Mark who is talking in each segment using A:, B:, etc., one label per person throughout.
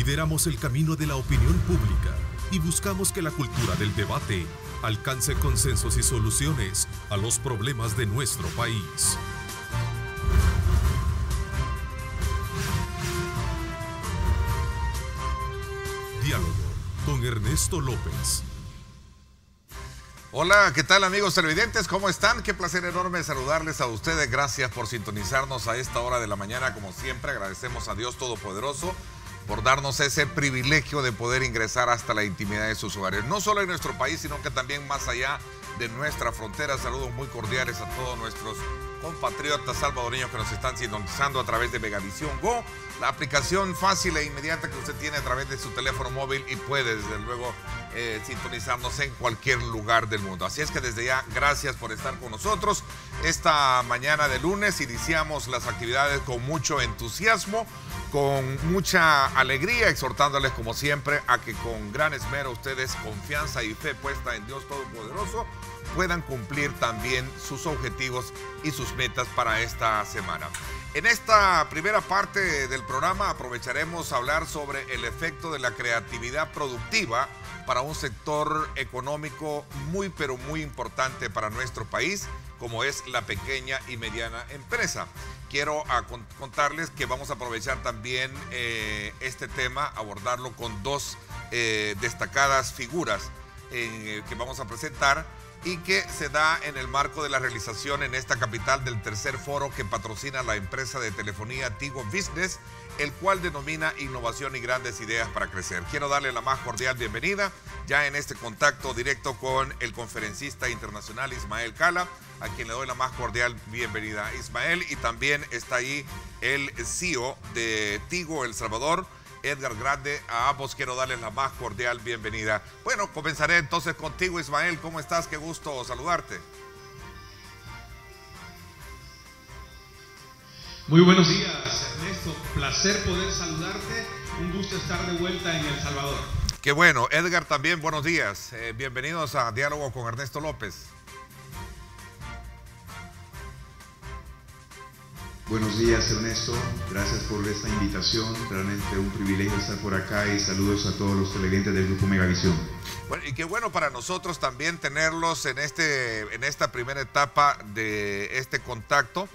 A: Lideramos el camino de la opinión pública y buscamos que la cultura del debate alcance consensos y soluciones a los problemas de nuestro país. Diálogo con Ernesto López.
B: Hola, ¿qué tal amigos televidentes? ¿Cómo están? Qué placer enorme saludarles a ustedes. Gracias por sintonizarnos a esta hora de la mañana. Como siempre, agradecemos a Dios Todopoderoso por darnos ese privilegio de poder ingresar hasta la intimidad de sus hogares. No solo en nuestro país, sino que también más allá de nuestra frontera. Saludos muy cordiales a todos nuestros compatriotas salvadoreños que nos están sintonizando a través de Megavisión Go, la aplicación fácil e inmediata que usted tiene a través de su teléfono móvil y puede desde luego sintonizarnos en cualquier lugar del mundo. Así es que desde ya, gracias por estar con nosotros. Esta mañana de lunes iniciamos las actividades con mucho entusiasmo, con mucha alegría, exhortándoles como siempre a que con gran esmero ustedes, confianza y fe puesta en Dios Todopoderoso, puedan cumplir también sus objetivos y sus metas para esta semana. En esta primera parte del programa aprovecharemos a hablar sobre el efecto de la creatividad productiva para un sector económico muy pero muy importante para nuestro país, como es la pequeña y mediana empresa. Quiero contarles que vamos a aprovechar también este tema, abordarlo con dos destacadas figuras que vamos a presentar y que se da en el marco de la realización en esta capital del tercer foro que patrocina la empresa de telefonía Tigo Business, el cual denomina Innovación y Grandes Ideas para Crecer. Quiero darle la más cordial bienvenida ya en este contacto directo con el conferencista internacional Ismael Cala, a quien le doy la más cordial bienvenida. Ismael, y también está ahí el CEO de Tigo El Salvador, Edgar Grande. A ambos quiero darles la más cordial bienvenida. Bueno, comenzaré entonces contigo, Ismael. ¿Cómo estás? Qué gusto saludarte.
C: Muy buenos días, Ernesto. Placer poder saludarte. Un gusto estar de vuelta en El Salvador.
B: Qué bueno. Edgar, también buenos días. Bienvenidos a Diálogo con Ernesto López.
D: Buenos días, Ernesto. Gracias por esta invitación. Realmente un privilegio estar por acá y saludos a todos los televidentes del Grupo Megavisión.
B: Bueno, y qué bueno para nosotros también tenerlos en esta primera etapa de este contacto,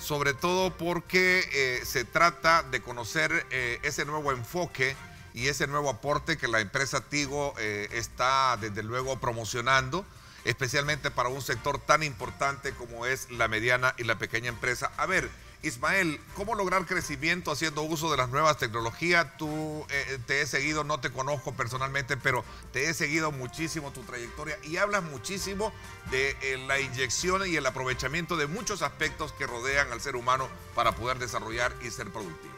B: sobre todo porque se trata de conocer ese nuevo enfoque y ese nuevo aporte que la empresa Tigo está desde luego promocionando, especialmente para un sector tan importante como es la mediana y la pequeña empresa. A ver, Ismael, ¿cómo lograr crecimiento haciendo uso de las nuevas tecnologías? Tú te he seguido, no te conozco personalmente, pero te he seguido muchísimo tu trayectoria y hablas muchísimo de la inyección y el aprovechamiento de muchos aspectos que rodean al ser humano para poder desarrollar y ser productivos.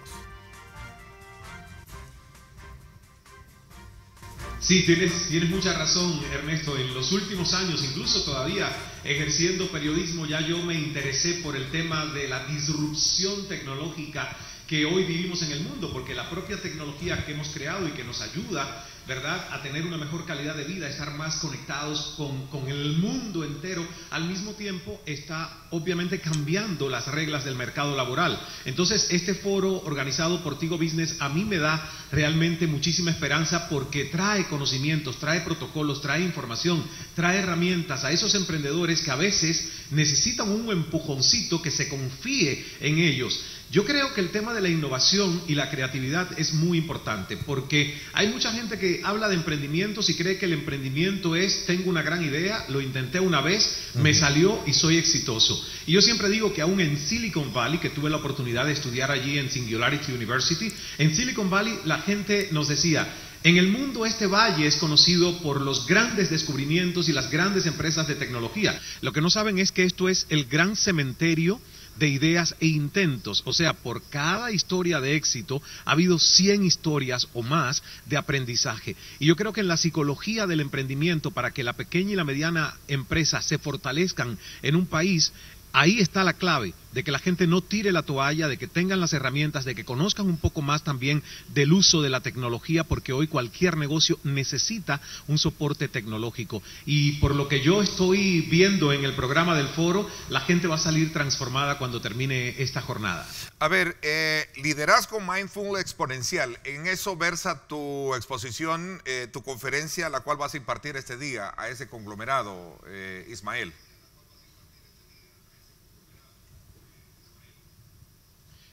C: Sí, tienes mucha razón, Ernesto. En los últimos años, incluso todavía ejerciendo periodismo, ya yo me interesé por el tema de la disrupción tecnológica que hoy vivimos en el mundo, porque la propia tecnología que hemos creado y que nos ayuda, ¿verdad?, a tener una mejor calidad de vida, a estar más conectados con el mundo entero, al mismo tiempo está obviamente cambiando las reglas del mercado laboral. Entonces, este foro organizado por Tigo Business a mí me da realmente muchísima esperanza porque trae conocimientos, trae protocolos, trae información, trae herramientas a esos emprendedores que a veces necesitan un empujoncito, que se confíe en ellos. Yo creo que el tema de la innovación y la creatividad es muy importante porque hay mucha gente que habla de emprendimientos y cree que el emprendimiento es: tengo una gran idea, lo intenté una vez, me salió y soy exitoso. Y yo siempre digo que aún en Silicon Valley, que tuve la oportunidad de estudiar allí en Singularity University, en Silicon Valley la gente nos decía: en el mundo este valle es conocido por los grandes descubrimientos y las grandes empresas de tecnología. Lo que no saben es que esto es el gran cementerio de ideas e intentos. O sea, por cada historia de éxito ha habido 100 historias o más de aprendizaje. Y yo creo que en la psicología del emprendimiento, para que la pequeña y la mediana empresa se fortalezcan en un país, Ahí está la clave, de que la gente no tire la toalla, de que tengan las herramientas, de que conozcan un poco más también del uso de la tecnología, porque hoy cualquier negocio necesita un soporte tecnológico. Y por lo que yo estoy viendo en el programa del foro, la gente va a salir transformada cuando termine esta jornada.
B: A ver, liderazgo mindful exponencial, en eso versa tu exposición, tu conferencia, la cual vas a impartir este día a ese conglomerado, Ismael.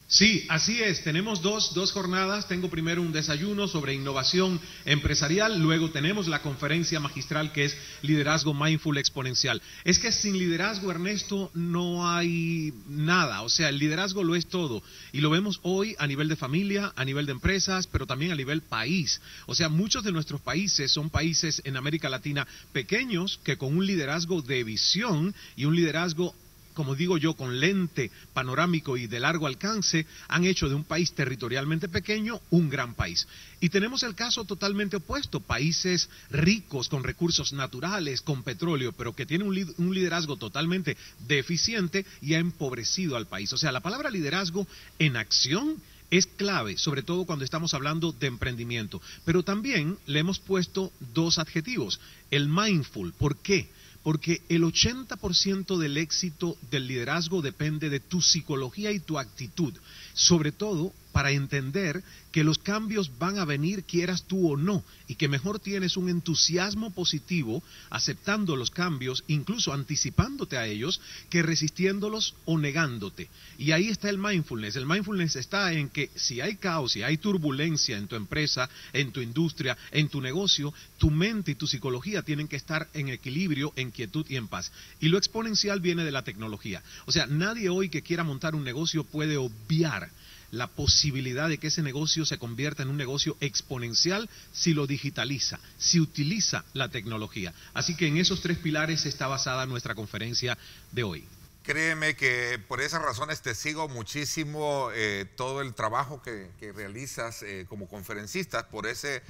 C: Sí, así es. Tenemos dos jornadas. Tengo primero un desayuno sobre innovación empresarial, luego tenemos la conferencia magistral que es liderazgo mindful exponencial. Es que sin liderazgo, Ernesto, no hay nada. O sea, el liderazgo lo es todo. Y lo vemos hoy a nivel de familia, a nivel de empresas, pero también a nivel país. O sea, muchos de nuestros países son países en América Latina pequeños que con un liderazgo de visión y un liderazgo, como digo yo, con lente panorámico y de largo alcance, han hecho de un país territorialmente pequeño un gran país. Y tenemos el caso totalmente opuesto, países ricos con recursos naturales, con petróleo, pero que tienen un liderazgo totalmente deficiente y ha empobrecido al país. O sea, la palabra liderazgo en acción es clave, sobre todo cuando estamos hablando de emprendimiento. Pero también le hemos puesto dos adjetivos, el mindful. ¿Por qué? Porque el 80% del éxito del liderazgo depende de tu psicología y tu actitud, sobre todo para entender que los cambios van a venir quieras tú o no, y que mejor tienes un entusiasmo positivo aceptando los cambios, incluso anticipándote a ellos, que resistiéndolos o negándote. Y ahí está el mindfulness. El mindfulness está en que si hay caos, si hay turbulencia en tu empresa, en tu industria, en tu negocio, tu mente y tu psicología tienen que estar en equilibrio, en quietud y en paz. Y lo exponencial viene de la tecnología. O sea, nadie hoy que quiera montar un negocio puede obviar la posibilidad de que ese negocio se convierta en un negocio exponencial si lo digitaliza, si utiliza la tecnología. Así que en esos tres pilares está basada nuestra conferencia de hoy.
B: Créeme que por esas razones te sigo muchísimo todo el trabajo que realizas como conferencista, por ese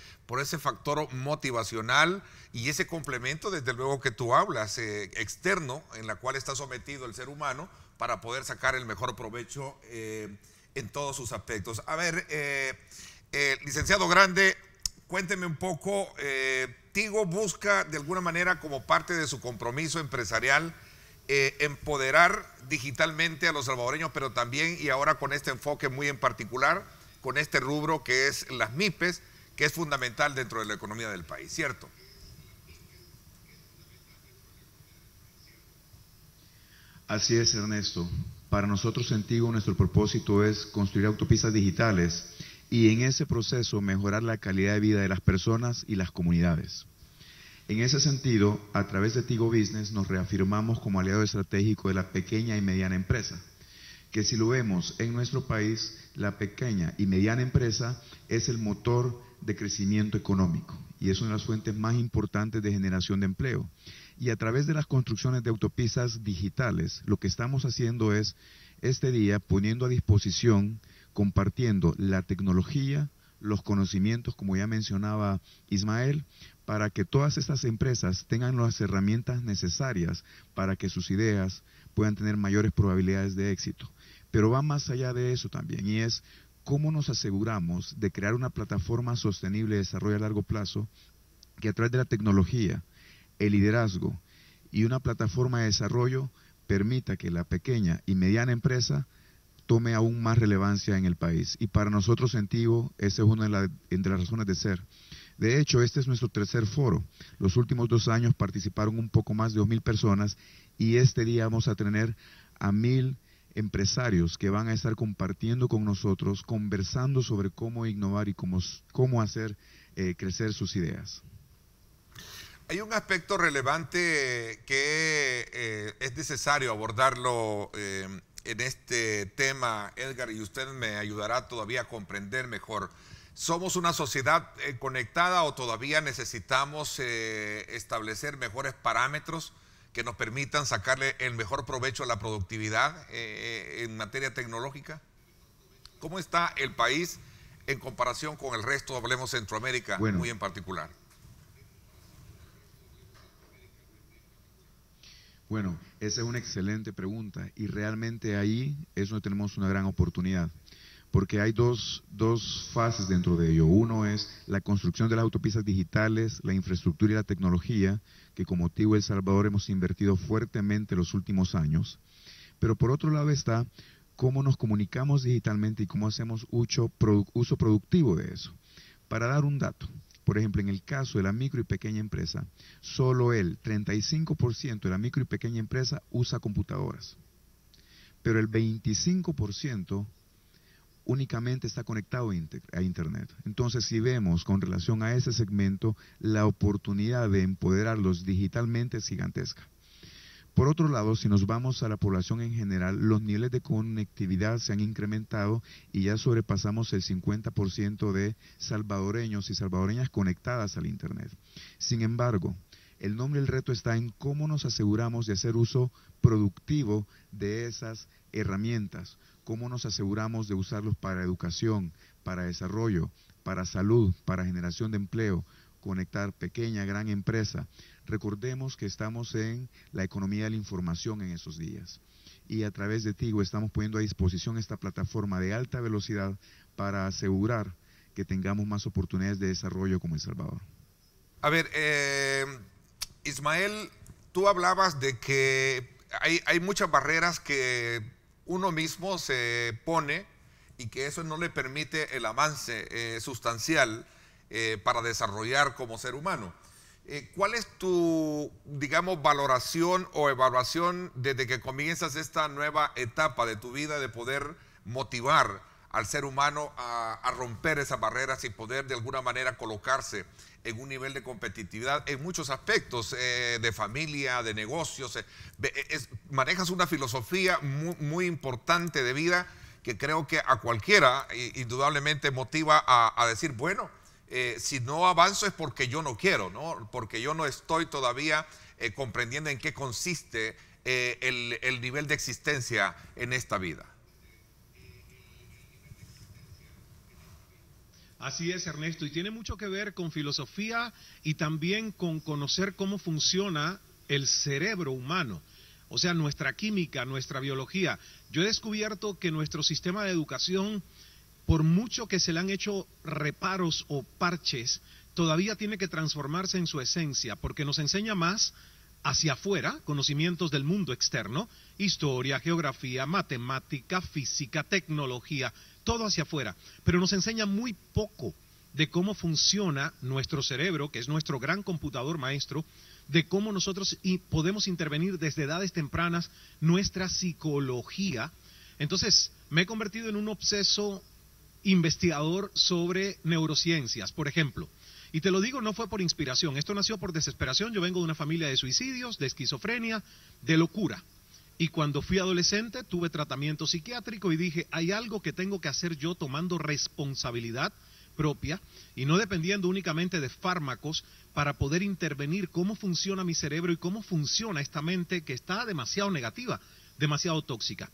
B: factor motivacional y ese complemento, desde luego, que tú hablas, externo, en la cual está sometido el ser humano para poder sacar el mejor provecho en todos sus aspectos. A ver, licenciado Grande, cuénteme un poco, Tigo busca de alguna manera, como parte de su compromiso empresarial, empoderar digitalmente a los salvadoreños, pero también, y ahora con este enfoque muy en particular, con este rubro que es las MIPES, que es fundamental dentro de la economía del país, ¿cierto?
D: Así es, Ernesto. Para nosotros en Tigo nuestro propósito es construir autopistas digitales y en ese proceso mejorar la calidad de vida de las personas y las comunidades. En ese sentido, a través de Tigo Business nos reafirmamos como aliado estratégico de la pequeña y mediana empresa, que si lo vemos en nuestro país, la pequeña y mediana empresa es el motor de crecimiento económico y es una de las fuentes más importantes de generación de empleo. Y a través de las construcciones de autopistas digitales, lo que estamos haciendo es, este día, poniendo a disposición, compartiendo la tecnología, los conocimientos, como ya mencionaba Ismael, para que todas estas empresas tengan las herramientas necesarias para que sus ideas puedan tener mayores probabilidades de éxito. Pero va más allá de eso también, y es cómo nos aseguramos de crear una plataforma sostenible de desarrollo a largo plazo que a través de la tecnología, el liderazgo y una plataforma de desarrollo permita que la pequeña y mediana empresa tome aún más relevancia en el país. Y para nosotros en Tigo, esa es una de las razones de ser. De hecho, este es nuestro tercer foro. Los últimos 2 años participaron un poco más de 2,000 personas y este día vamos a tener a 1,000 empresarios que van a estar compartiendo con nosotros, conversando sobre cómo innovar y cómo hacer crecer sus ideas.
B: Hay un aspecto relevante que es necesario abordarlo en este tema, Edgar, y usted me ayudará todavía a comprender mejor. ¿Somos una sociedad conectada o todavía necesitamos establecer mejores parámetros que nos permitan sacarle el mejor provecho a la productividad en materia tecnológica? ¿Cómo está el país en comparación con el resto, hablemos Centroamérica,
D: bueno,
B: muy en particular?
D: Bueno, esa es una excelente pregunta y realmente ahí es donde tenemos una gran oportunidad, porque hay dos fases dentro de ello. Uno es la construcción de las autopistas digitales, la infraestructura y la tecnología, que como motivo El Salvador hemos invertido fuertemente los últimos años, pero por otro lado está cómo nos comunicamos digitalmente y cómo hacemos uso productivo de eso. Para dar un dato, por ejemplo, en el caso de la micro y pequeña empresa, solo el 35% de la micro y pequeña empresa usa computadoras, pero el 25% únicamente está conectado a Internet. Entonces, si vemos con relación a ese segmento, la oportunidad de empoderarlos digitalmente es gigantesca. Por otro lado, si nos vamos a la población en general, los niveles de conectividad se han incrementado y ya sobrepasamos el 50% de salvadoreños y salvadoreñas conectadas al Internet. Sin embargo, el nombre del reto está en cómo nos aseguramos de hacer uso productivo de esas herramientas, cómo nos aseguramos de usarlos para educación, para desarrollo, para salud, para generación de empleo, conectar pequeña, gran empresa. Recordemos que estamos en la economía de la información en esos días y a través de Tigo estamos poniendo a disposición esta plataforma de alta velocidad para asegurar que tengamos más oportunidades de desarrollo como El Salvador.
B: A ver, Ismael, tú hablabas de que hay muchas barreras que uno mismo se pone y que eso no le permite el avance sustancial para desarrollar como ser humano. ¿Cuál es tu, digamos, valoración o evaluación desde que comienzas esta nueva etapa de tu vida de poder motivar al ser humano a romper esas barreras y poder de alguna manera colocarse en un nivel de competitividad en muchos aspectos, de familia, de negocios? Manejas una filosofía muy importante de vida que creo que a cualquiera indudablemente motiva a decir, bueno, si no avanzo es porque yo no quiero, ¿no? Porque yo no estoy todavía comprendiendo en qué consiste el nivel de existencia en esta vida.
C: Así es, Ernesto, y tiene mucho que ver con filosofía y también con conocer cómo funciona el cerebro humano, o sea, nuestra química, nuestra biología. Yo he descubierto que nuestro sistema de educación, por mucho que se le han hecho reparos o parches, todavía tiene que transformarse en su esencia, porque nos enseña más hacia afuera, conocimientos del mundo externo, historia, geografía, matemática, física, tecnología, todo hacia afuera, pero nos enseña muy poco de cómo funciona nuestro cerebro, que es nuestro gran computador maestro, de cómo nosotros podemos intervenir desde edades tempranas nuestra psicología. Entonces, me he convertido en un obseso investigador sobre neurociencias, por ejemplo. Y te lo digo, no fue por inspiración, esto nació por desesperación. Yo vengo de una familia de suicidios, de esquizofrenia, de locura. Y cuando fui adolescente tuve tratamiento psiquiátrico y dije, hay algo que tengo que hacer yo tomando responsabilidad propia y no dependiendo únicamente de fármacos para poder intervenir cómo funciona mi cerebro y cómo funciona esta mente que está demasiado negativa, demasiado tóxica.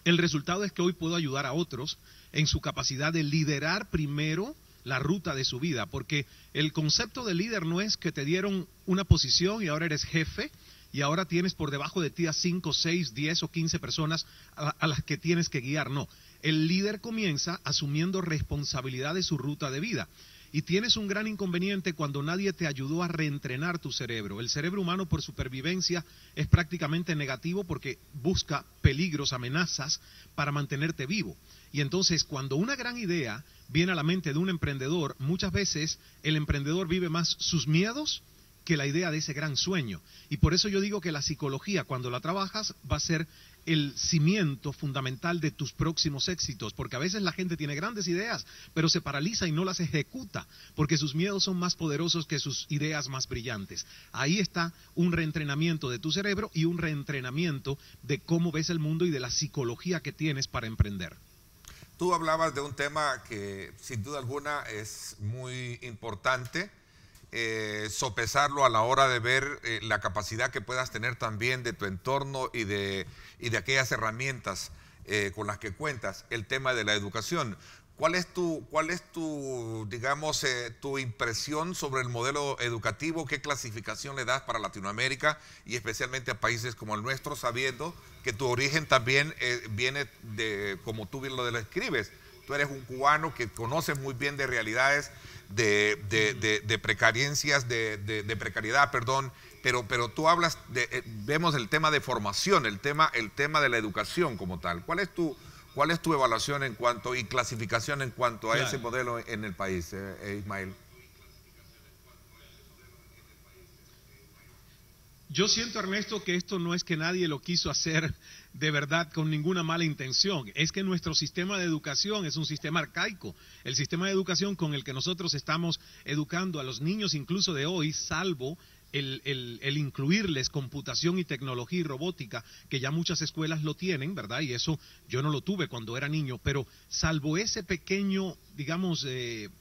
C: El resultado es que hoy puedo ayudar a otros en su capacidad de liderar primero la ruta de su vida, porque el concepto de líder no es que te dieron una posición y ahora eres jefe y ahora tienes por debajo de ti a 5, 6, 10 o 15 personas a las que tienes que guiar. No, el líder comienza asumiendo responsabilidad de su ruta de vida. Y tienes un gran inconveniente cuando nadie te ayudó a reentrenar tu cerebro. El cerebro humano por supervivencia es prácticamente negativo porque busca peligros, amenazas para mantenerte vivo. Y entonces cuando una gran idea viene a la mente de un emprendedor, muchas veces el emprendedor vive más sus miedos que la idea de ese gran sueño. Y por eso yo digo que la psicología, cuando la trabajas, va a ser el cimiento fundamental de tus próximos éxitos, porque a veces la gente tiene grandes ideas, pero se paraliza y no las ejecuta, porque sus miedos son más poderosos que sus ideas más brillantes. Ahí está un reentrenamiento de tu cerebro y un reentrenamiento de cómo ves el mundo y de la psicología que tienes para emprender.
B: Tú hablabas de un tema que sin duda alguna es muy importante, sopesarlo a la hora de ver la capacidad que puedas tener también de tu entorno y de aquellas herramientas con las que cuentas, el tema de la educación. ¿Cuál es tu digamos, tu impresión sobre el modelo educativo? ¿Qué clasificación le das para Latinoamérica y especialmente a países como el nuestro, sabiendo que tu origen también viene de, como tú bien lo describes? Tú eres un cubano que conoce muy bien de realidades de precariedad, perdón, pero tú hablas vemos el tema de formación, el tema de la educación como tal. ¿Cuál es tu evaluación en cuanto y clasificación en cuanto a ese modelo en el país, Ismael?
C: Yo siento, Ernesto, que esto no es que nadie lo quiso hacer de verdad con ninguna mala intención. Es que nuestro sistema de educación es un sistema arcaico. El sistema de educación con el que nosotros estamos educando a los niños incluso de hoy, salvo el incluirles computación y tecnología y robótica, que ya muchas escuelas lo tienen, ¿verdad? Y eso yo no lo tuve cuando era niño, pero salvo ese pequeño, digamos,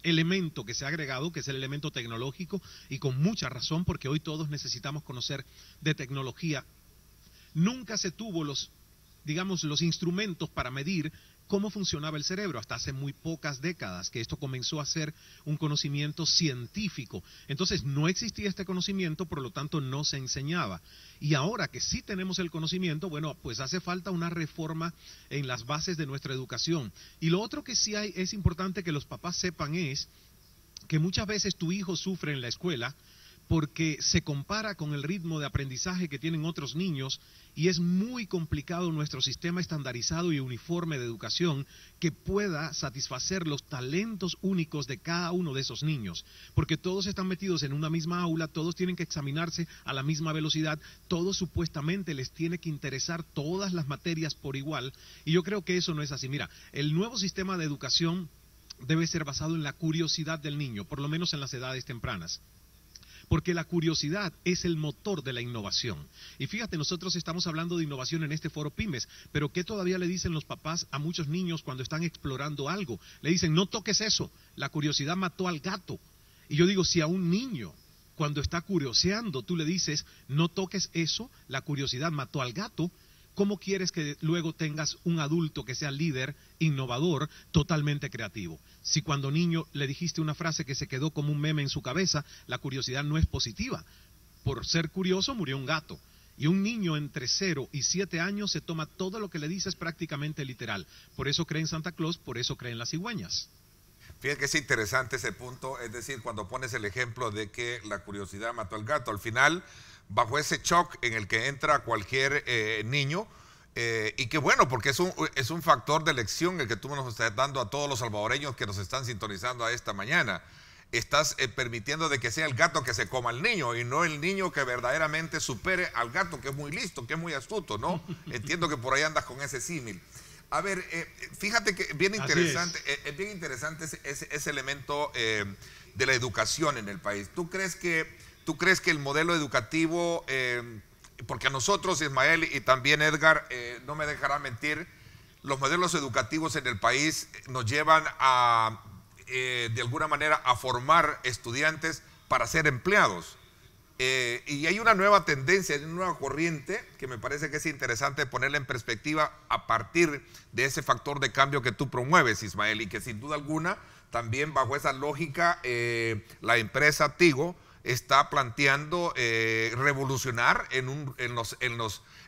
C: elemento que se ha agregado, que es el elemento tecnológico, y con mucha razón, porque hoy todos necesitamos conocer de tecnología, nunca se tuvo los instrumentos para medir cómo funcionaba el cerebro, hasta hace muy pocas décadas que esto comenzó a ser un conocimiento científico. Entonces no existía este conocimiento, por lo tanto no se enseñaba. Y ahora que sí tenemos el conocimiento, bueno, pues hace falta una reforma en las bases de nuestra educación. Y lo otro que sí es importante que los papás sepan es que muchas veces tu hijo sufre en la escuela porque se compara con el ritmo de aprendizaje que tienen otros niños y es muy complicado nuestro sistema estandarizado y uniforme de educación que pueda satisfacer los talentos únicos de cada uno de esos niños, porque todos están metidos en una misma aula, todos tienen que examinarse a la misma velocidad, todos supuestamente les tiene que interesar todas las materias por igual, y yo creo que eso no es así. Mira, el nuevo sistema de educación debe ser basado en la curiosidad del niño, por lo menos en las edades tempranas. Porque la curiosidad es el motor de la innovación. Y fíjate, nosotros estamos hablando de innovación en este foro Pymes, pero ¿qué todavía le dicen los papás a muchos niños cuando están explorando algo? Le dicen, no toques eso, la curiosidad mató al gato. Y yo digo, si a un niño, cuando está curioseando, tú le dices, no toques eso, la curiosidad mató al gato, ¿cómo quieres que luego tengas un adulto que sea líder, innovador, totalmente creativo? Si cuando niño le dijiste una frase que se quedó como un meme en su cabeza, la curiosidad no es positiva. Por ser curioso murió un gato. Y un niño entre 0 y 7 años se toma todo lo que le dices prácticamente literal. Por eso cree en Santa Claus, por eso cree en las cigüeñas.
B: Fíjate que es interesante ese punto, es decir, cuando pones el ejemplo de que la curiosidad mató al gato, al final, bajo ese shock en el que entra cualquier niño, y que bueno, porque es un factor de elección el que tú nos estás dando a todos los salvadoreños que nos están sintonizando a esta mañana. Estás permitiendo de que sea el gato que se coma al niño y no el niño que verdaderamente supere al gato, que es muy listo, que es muy astuto, ¿no? Entiendo que por ahí andas con ese símil. A ver, fíjate que bien interesante, es bien interesante ese elemento de la educación en el país. ¿Tú crees que el modelo educativo, porque a nosotros, Ismael y también Edgar, no me dejará mentir, los modelos educativos en el país nos llevan a, de alguna manera, a formar estudiantes para ser empleados? Y hay una nueva tendencia, hay una nueva corriente que me parece que es interesante ponerla en perspectiva a partir de ese factor de cambio que tú promueves, Ismael, y que sin duda alguna también bajo esa lógica la empresa Tigo está planteando revolucionar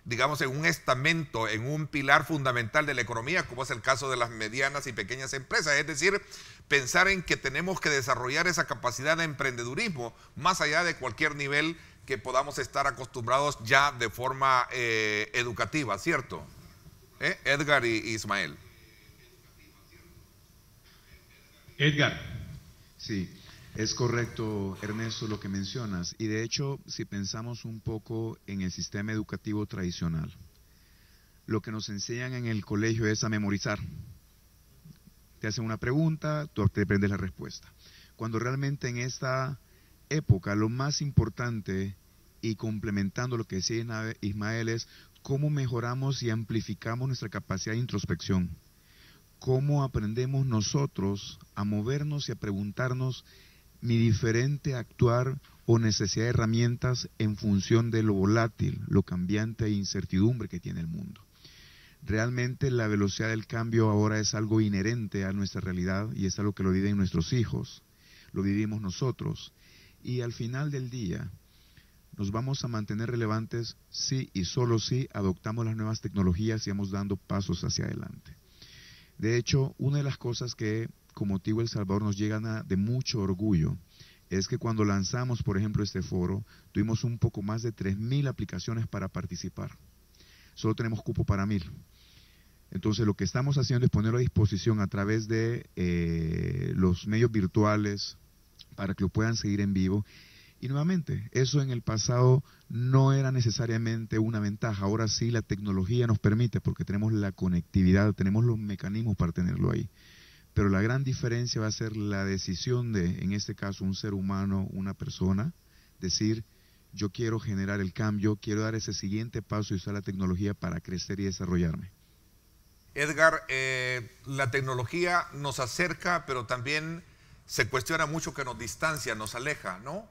B: digamos, en un estamento, en un pilar fundamental de la economía, como es el caso de las medianas y pequeñas empresas. Es decir, pensar en que tenemos que desarrollar esa capacidad de emprendedurismo más allá de cualquier nivel que podamos estar acostumbrados ya de forma educativa, ¿cierto? Edgar y Ismael.
C: Edgar.
D: Sí, es correcto, Ernesto, lo que mencionas. Y de hecho, si pensamos un poco en el sistema educativo tradicional, lo que nos enseñan en el colegio es a memorizar. Te hacen una pregunta, tú te aprendes la respuesta. Cuando realmente en esta época lo más importante, y complementando lo que decía Ismael, es cómo mejoramos y amplificamos nuestra capacidad de introspección. Cómo aprendemos nosotros a movernos y a preguntarnos mi diferente actuar o necesidad de herramientas en función de lo volátil, lo cambiante e incertidumbre que tiene el mundo. Realmente la velocidad del cambio ahora es algo inherente a nuestra realidad y es algo que lo viven nuestros hijos, lo vivimos nosotros. Y al final del día nos vamos a mantener relevantes si y solo si adoptamos las nuevas tecnologías y vamos dando pasos hacia adelante. De hecho, una de las cosas que como Tigo El Salvador nos llegan de mucho orgullo es que cuando lanzamos, por ejemplo, este foro, tuvimos un poco más de 3.000 aplicaciones para participar. Solo tenemos cupo para 1.000. Entonces, lo que estamos haciendo es ponerlo a disposición a través de los medios virtuales para que lo puedan seguir en vivo. Y nuevamente, eso en el pasado no era necesariamente una ventaja. Ahora sí la tecnología nos permite porque tenemos la conectividad, tenemos los mecanismos para tenerlo ahí. Pero la gran diferencia va a ser la decisión de, en este caso, un ser humano, una persona, decir, yo quiero generar el cambio, quiero dar ese siguiente paso y usar la tecnología para crecer y desarrollarme.
B: Edgar, la tecnología nos acerca, pero también se cuestiona mucho que nos distancia, nos aleja, ¿no?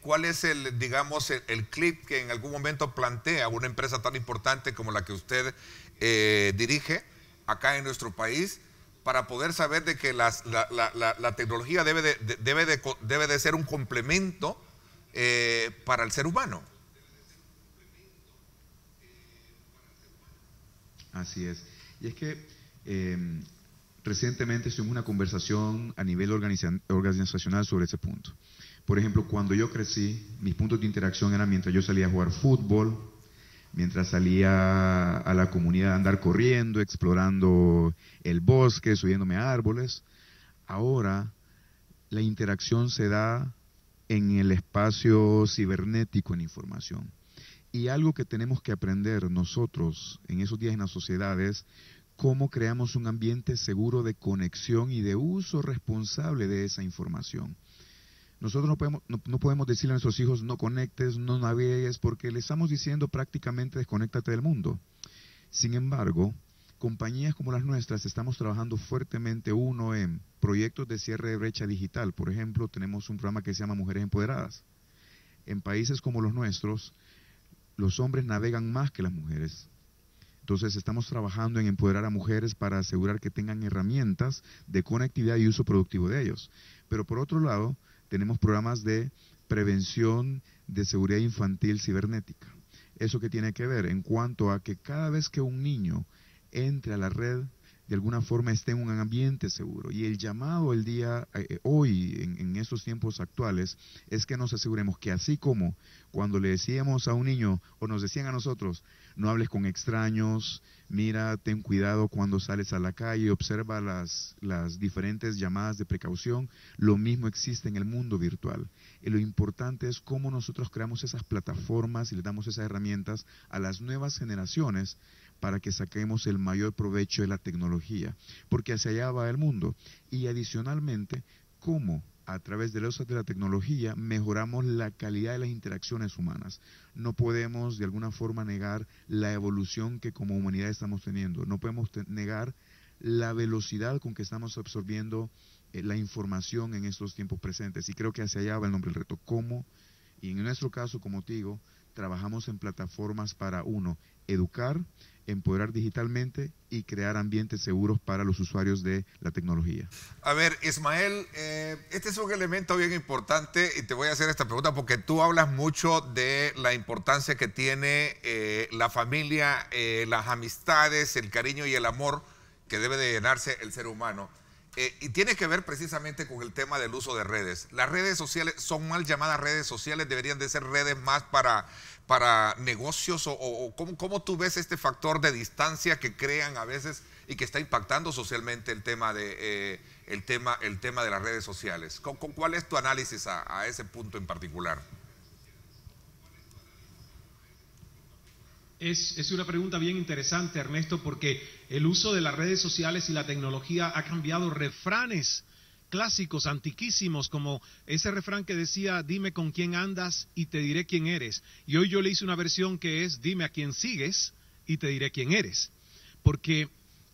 B: ¿Cuál es digamos, el clip que en algún momento plantea una empresa tan importante como la que usted dirige acá en nuestro país, para poder saber de que la tecnología debe de ser un complemento para el ser humano?
D: Así es. Y es que recientemente tuvimos una conversación a nivel organizacional sobre ese punto. Por ejemplo, cuando yo crecí, mis puntos de interacción eran mientras yo salía a jugar fútbol, mientras salía a la comunidad a andar corriendo, explorando el bosque, subiéndome a árboles. Ahora la interacción se da en el espacio cibernético en información. Y algo que tenemos que aprender nosotros en esos días en la sociedad es cómo creamos un ambiente seguro de conexión y de uso responsable de esa información. Nosotros no podemos decirle a nuestros hijos no conectes, no navegues, porque le estamos diciendo prácticamente desconéctate del mundo. Sin embargo, compañías como las nuestras estamos trabajando fuertemente, uno, en proyectos de cierre de brecha digital. Por ejemplo, tenemos un programa que se llama Mujeres Empoderadas. En países como los nuestros, los hombres navegan más que las mujeres. Entonces estamos trabajando en empoderar a mujeres para asegurar que tengan herramientas de conectividad y uso productivo de ellos. Pero por otro lado, tenemos programas de prevención de seguridad infantil cibernética. ¿Eso qué tiene que ver? En cuanto a que cada vez que un niño entre a la red, de alguna forma esté en un ambiente seguro. Y el llamado el día hoy, en estos tiempos actuales, es que nos aseguremos que así como cuando le decíamos a un niño, o nos decían a nosotros, no hables con extraños, mira, ten cuidado cuando sales a la calle, observa las diferentes llamadas de precaución, lo mismo existe en el mundo virtual. Y lo importante es cómo nosotros creamos esas plataformas y le damos esas herramientas a las nuevas generaciones para que saquemos el mayor provecho de la tecnología, porque hacia allá va el mundo. Y adicionalmente, cómo a través del uso de la tecnología mejoramos la calidad de las interacciones humanas. No podemos de alguna forma negar la evolución que como humanidad estamos teniendo, no podemos negar la velocidad con que estamos absorbiendo la información en estos tiempos presentes. Y creo que hacia allá va el nombre del reto. ¿Cómo? Y en nuestro caso, como te digo, trabajamos en plataformas para, uno, educar, empoderar digitalmente y crear ambientes seguros para los usuarios de la tecnología.
B: A ver, Ismael, este es un elemento bien importante y te voy a hacer esta pregunta porque tú hablas mucho de la importancia que tiene la familia, las amistades, el cariño y el amor que debe de llenarse el ser humano. Y tiene que ver precisamente con el tema del uso de redes. Las redes sociales son mal llamadas redes sociales, deberían de ser redes más para negocios o ¿cómo tú ves este factor de distancia que crean a veces y que está impactando socialmente el tema de las redes sociales? ¿Cuál es tu análisis a ese punto en particular?
C: Es una pregunta bien interesante, Ernesto, porque el uso de las redes sociales y la tecnología ha cambiado refranes clásicos, antiquísimos, como ese refrán que decía, dime con quién andas y te diré quién eres. Y hoy yo le hice una versión que es, dime a quién sigues y te diré quién eres. Porque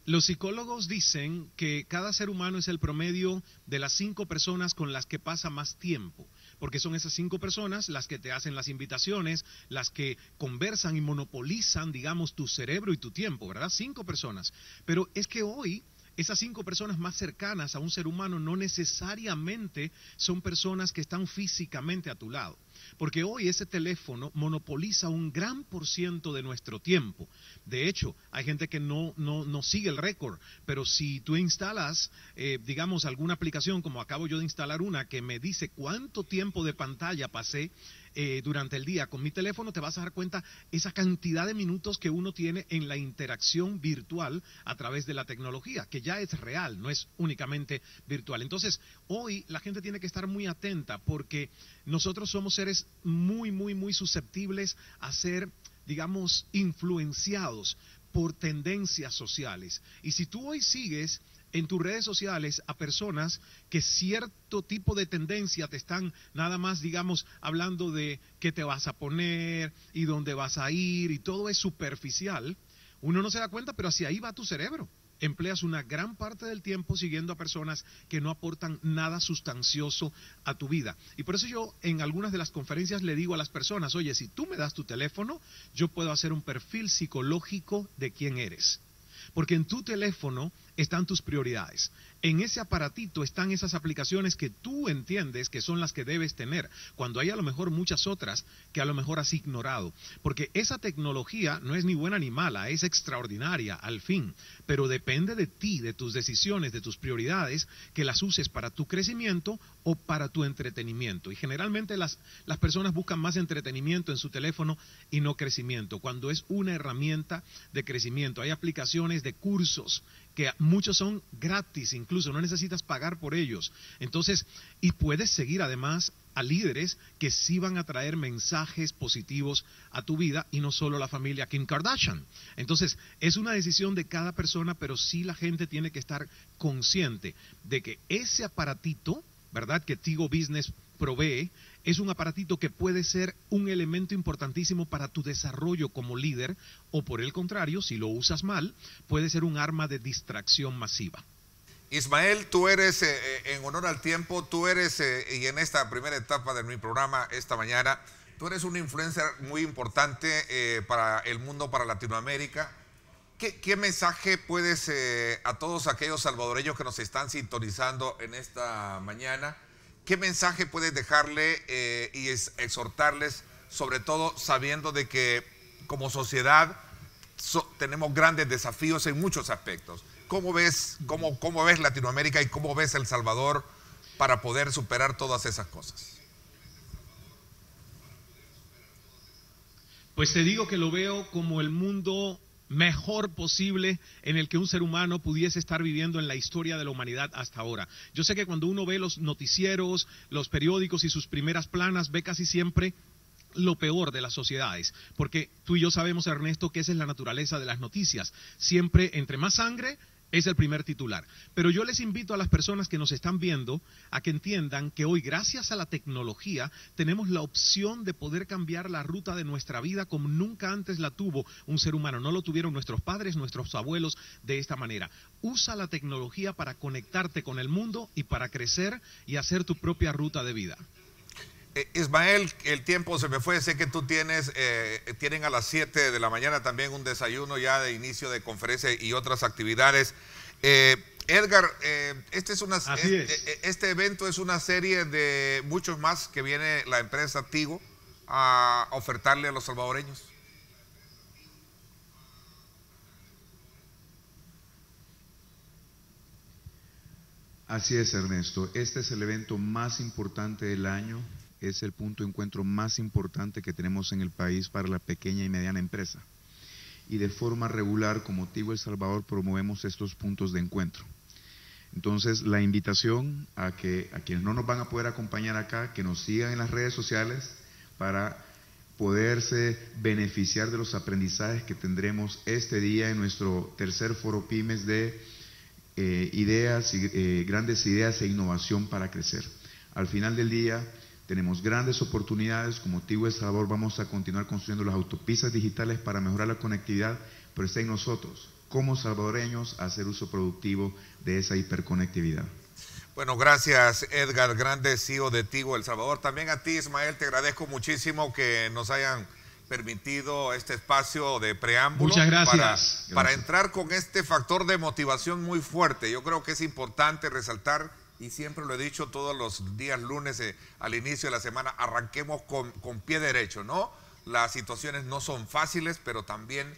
C: los psicólogos dicen que cada ser humano es el promedio de las 5 personas con las que pasa más tiempo. porque son esas 5 personas las que te hacen las invitaciones, las que conversan y monopolizan, digamos, tu cerebro y tu tiempo, ¿verdad? 5 personas. Pero es que hoy esas 5 personas más cercanas a un ser humano no necesariamente son personas que están físicamente a tu lado. Porque hoy ese teléfono monopoliza un gran % de nuestro tiempo. De hecho, hay gente que no sigue el récord, pero si tú instalas, digamos, alguna aplicación, como acabo yo de instalar una, que me dice cuánto tiempo de pantalla pasé durante el día con mi teléfono, te vas a dar cuenta esa cantidad de minutos que uno tiene en la interacción virtual a través de la tecnología, que ya es real, no es únicamente virtual. Entonces, hoy la gente tiene que estar muy atenta porque nosotros somos seres muy susceptibles a ser, digamos, influenciados por tendencias sociales. Y si tú hoy sigues en tus redes sociales a personas que cierto tipo de tendencia te están nada más, digamos, hablando de qué te vas a poner y dónde vas a ir y todo es superficial, uno no se da cuenta, pero hacia ahí va tu cerebro. Empleas una gran parte del tiempo siguiendo a personas que no aportan nada sustancioso a tu vida. Y por eso yo en algunas de las conferencias le digo a las personas, oye, si tú me das tu teléfono, yo puedo hacer un perfil psicológico de quién eres. Porque en tu teléfono están tus prioridades. En ese aparatito están esas aplicaciones que tú entiendes que son las que debes tener, cuando hay a lo mejor muchas otras que a lo mejor has ignorado. Porque esa tecnología no es ni buena ni mala, es extraordinaria al fin, pero depende de ti, de tus decisiones, de tus prioridades, que las uses para tu crecimiento o para tu entretenimiento. Y generalmente las personas buscan más entretenimiento en su teléfono y no crecimiento, cuando es una herramienta de crecimiento. Hay aplicaciones de cursos que muchos son gratis, incluso no necesitas pagar por ellos. Entonces, y puedes seguir además a líderes que sí van a traer mensajes positivos a tu vida y no solo la familia Kim Kardashian. Entonces, es una decisión de cada persona, pero sí la gente tiene que estar consciente de que ese aparatito, ¿verdad?, que Tigo Business provee, es un aparatito que puede ser un elemento importantísimo para tu desarrollo como líder, o por el contrario, si lo usas mal, puede ser un arma de distracción masiva.
B: Ismael, tú eres, en honor al tiempo, tú eres, y en esta primera etapa de mi programa esta mañana, tú eres un influencer muy importante para el mundo, para Latinoamérica. ¿Qué mensaje puedes a todos aquellos salvadoreños que nos están sintonizando en esta mañana? ¿Qué mensaje puedes dejarle y exhortarles, sobre todo sabiendo de que como sociedad tenemos grandes desafíos en muchos aspectos? ¿Cómo ves Latinoamérica y cómo ves El Salvador para poder superar todas esas cosas?
C: Pues te digo que lo veo como el mundo mejor posible en el que un ser humano pudiese estar viviendo en la historia de la humanidad hasta ahora. Yo sé que cuando uno ve los noticieros, los periódicos y sus primeras planas, ve casi siempre lo peor de las sociedades, porque tú y yo sabemos, Ernesto, que esa es la naturaleza de las noticias. Siempre entre más sangre es el primer titular. Pero yo les invito a las personas que nos están viendo a que entiendan que hoy, gracias a la tecnología, tenemos la opción de poder cambiar la ruta de nuestra vida como nunca antes la tuvo un ser humano. No lo tuvieron nuestros padres, nuestros abuelos de esta manera. Usa la tecnología para conectarte con el mundo y para crecer y hacer tu propia ruta de vida.
B: Ismael, el tiempo se me fue, sé que tú tienen a las 7 de la mañana también un desayuno ya de inicio de conferencia y otras actividades. Edgar, este evento es una serie de muchos más que viene la empresa Tigo a ofertarle a los salvadoreños.
D: Así es, Ernesto. Este es el evento más importante del año. Es el punto de encuentro más importante que tenemos en el país para la pequeña y mediana empresa. Y de forma regular, como Tigo El Salvador, promovemos estos puntos de encuentro. Entonces, la invitación a quienes no nos van a poder acompañar acá, que nos sigan en las redes sociales para poderse beneficiar de los aprendizajes que tendremos este día en nuestro tercer foro Pymes de grandes ideas e innovación para crecer. Al final del día, tenemos grandes oportunidades. Como Tigo El Salvador vamos a continuar construyendo las autopistas digitales para mejorar la conectividad, pero está en nosotros, como salvadoreños, hacer uso productivo de esa hiperconectividad.
B: Bueno, gracias Edgar Grande, CEO de Tigo El Salvador. También a ti, Ismael, te agradezco muchísimo que nos hayan permitido este espacio de preámbulo.
C: Muchas gracias.
B: Para entrar con este factor de motivación muy fuerte. Yo creo que es importante resaltar, y siempre lo he dicho todos los días lunes al inicio de la semana, arranquemos con pie derecho, ¿no? Las situaciones no son fáciles, pero también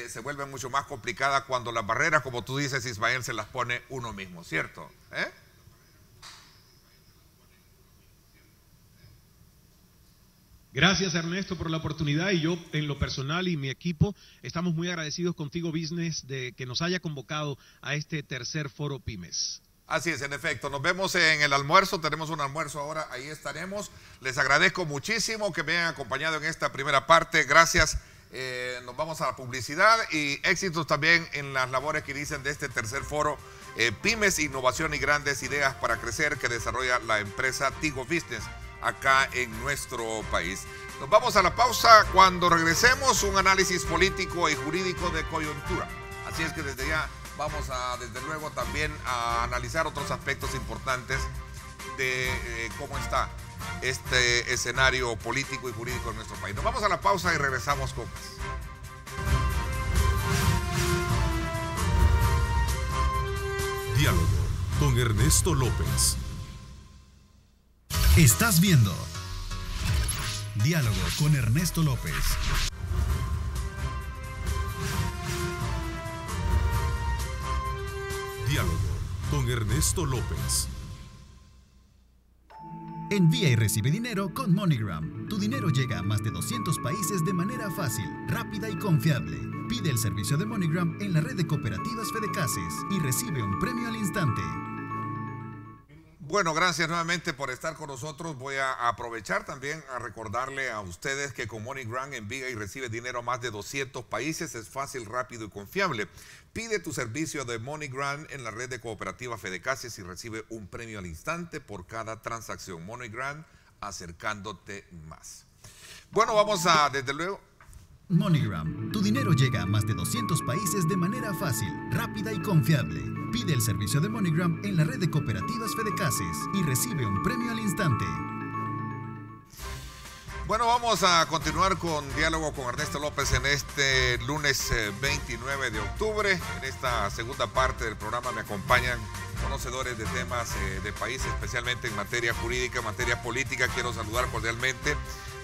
B: se vuelven mucho más complicadas cuando las barreras, como tú dices, Ismael, se las pone uno mismo, ¿cierto?
C: Gracias, Ernesto, por la oportunidad, y yo en lo personal y mi equipo estamos muy agradecidos contigo Business de que nos haya convocado a este tercer foro Pymes.
B: Así es, en efecto. Nos vemos en el almuerzo. Tenemos un almuerzo ahora, ahí estaremos. Les agradezco muchísimo que me hayan acompañado en esta primera parte. Gracias. Nos vamos a la publicidad y éxitos también en las labores que dicen de este tercer foro Pymes, Innovación y Grandes Ideas para Crecer, que desarrolla la empresa Tigo Business acá en nuestro país. Nos vamos a la pausa. Cuando regresemos, un análisis político y jurídico de coyuntura. Así es que desde ya vamos a, desde luego, también a analizar otros aspectos importantes de cómo está este escenario político y jurídico en nuestro país. Nos vamos a la pausa y regresamos con más.
A: Diálogo con Ernesto López.
E: Estás viendo Diálogo con Ernesto López.
A: Diálogo con Ernesto López.
E: Envía y recibe dinero con MoneyGram. Tu dinero llega a más de 200 países de manera fácil, rápida y confiable. Pide el servicio de MoneyGram en la red de cooperativas Fedecases y recibe un premio al instante.
B: Bueno, gracias nuevamente por estar con nosotros. Voy a aprovechar también a recordarle a ustedes que con MoneyGram envía y recibe dinero a más de 200 países. Es fácil, rápido y confiable. Pide tu servicio de MoneyGram en la red de cooperativas Fedecases y recibe un premio al instante por cada transacción. MoneyGram, acercándote más. Bueno, vamos a, desde luego...
E: MoneyGram. Tu dinero llega a más de 200 países de manera fácil, rápida y confiable. Pide el servicio de MoneyGram en la red de cooperativas Fedecases y recibe un premio al instante.
B: Bueno, vamos a continuar con Diálogo con Ernesto López en este lunes 29 de octubre. En esta segunda parte del programa me acompañan conocedores de temas de país, especialmente en materia jurídica, en materia política. Quiero saludar cordialmente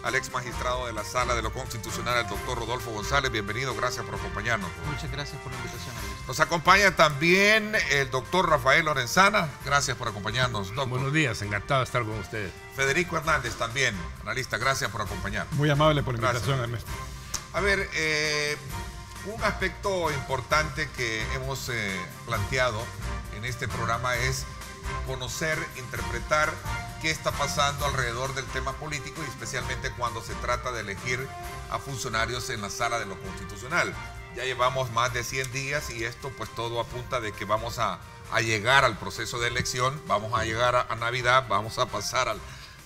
B: al ex magistrado de la Sala de lo Constitucional, el doctor Rodolfo González. Bienvenido, gracias por acompañarnos.
F: Muchas gracias por la invitación.
B: Nos acompaña también el doctor Rafael Lorenzana. Gracias por acompañarnos, doctor.
G: Buenos días, encantado de estar con ustedes.
B: Federico Hernández también, analista. Gracias por acompañarnos.
H: Muy amable por la invitación, Ernesto.
B: A ver, un aspecto importante que hemos planteado en este programa es conocer, interpretar qué está pasando alrededor del tema político y especialmente cuando se trata de elegir a funcionarios en la Sala de lo Constitucional. Ya llevamos más de 100 días y esto pues todo apunta de que vamos a llegar al proceso de elección, vamos a llegar a Navidad, vamos a pasar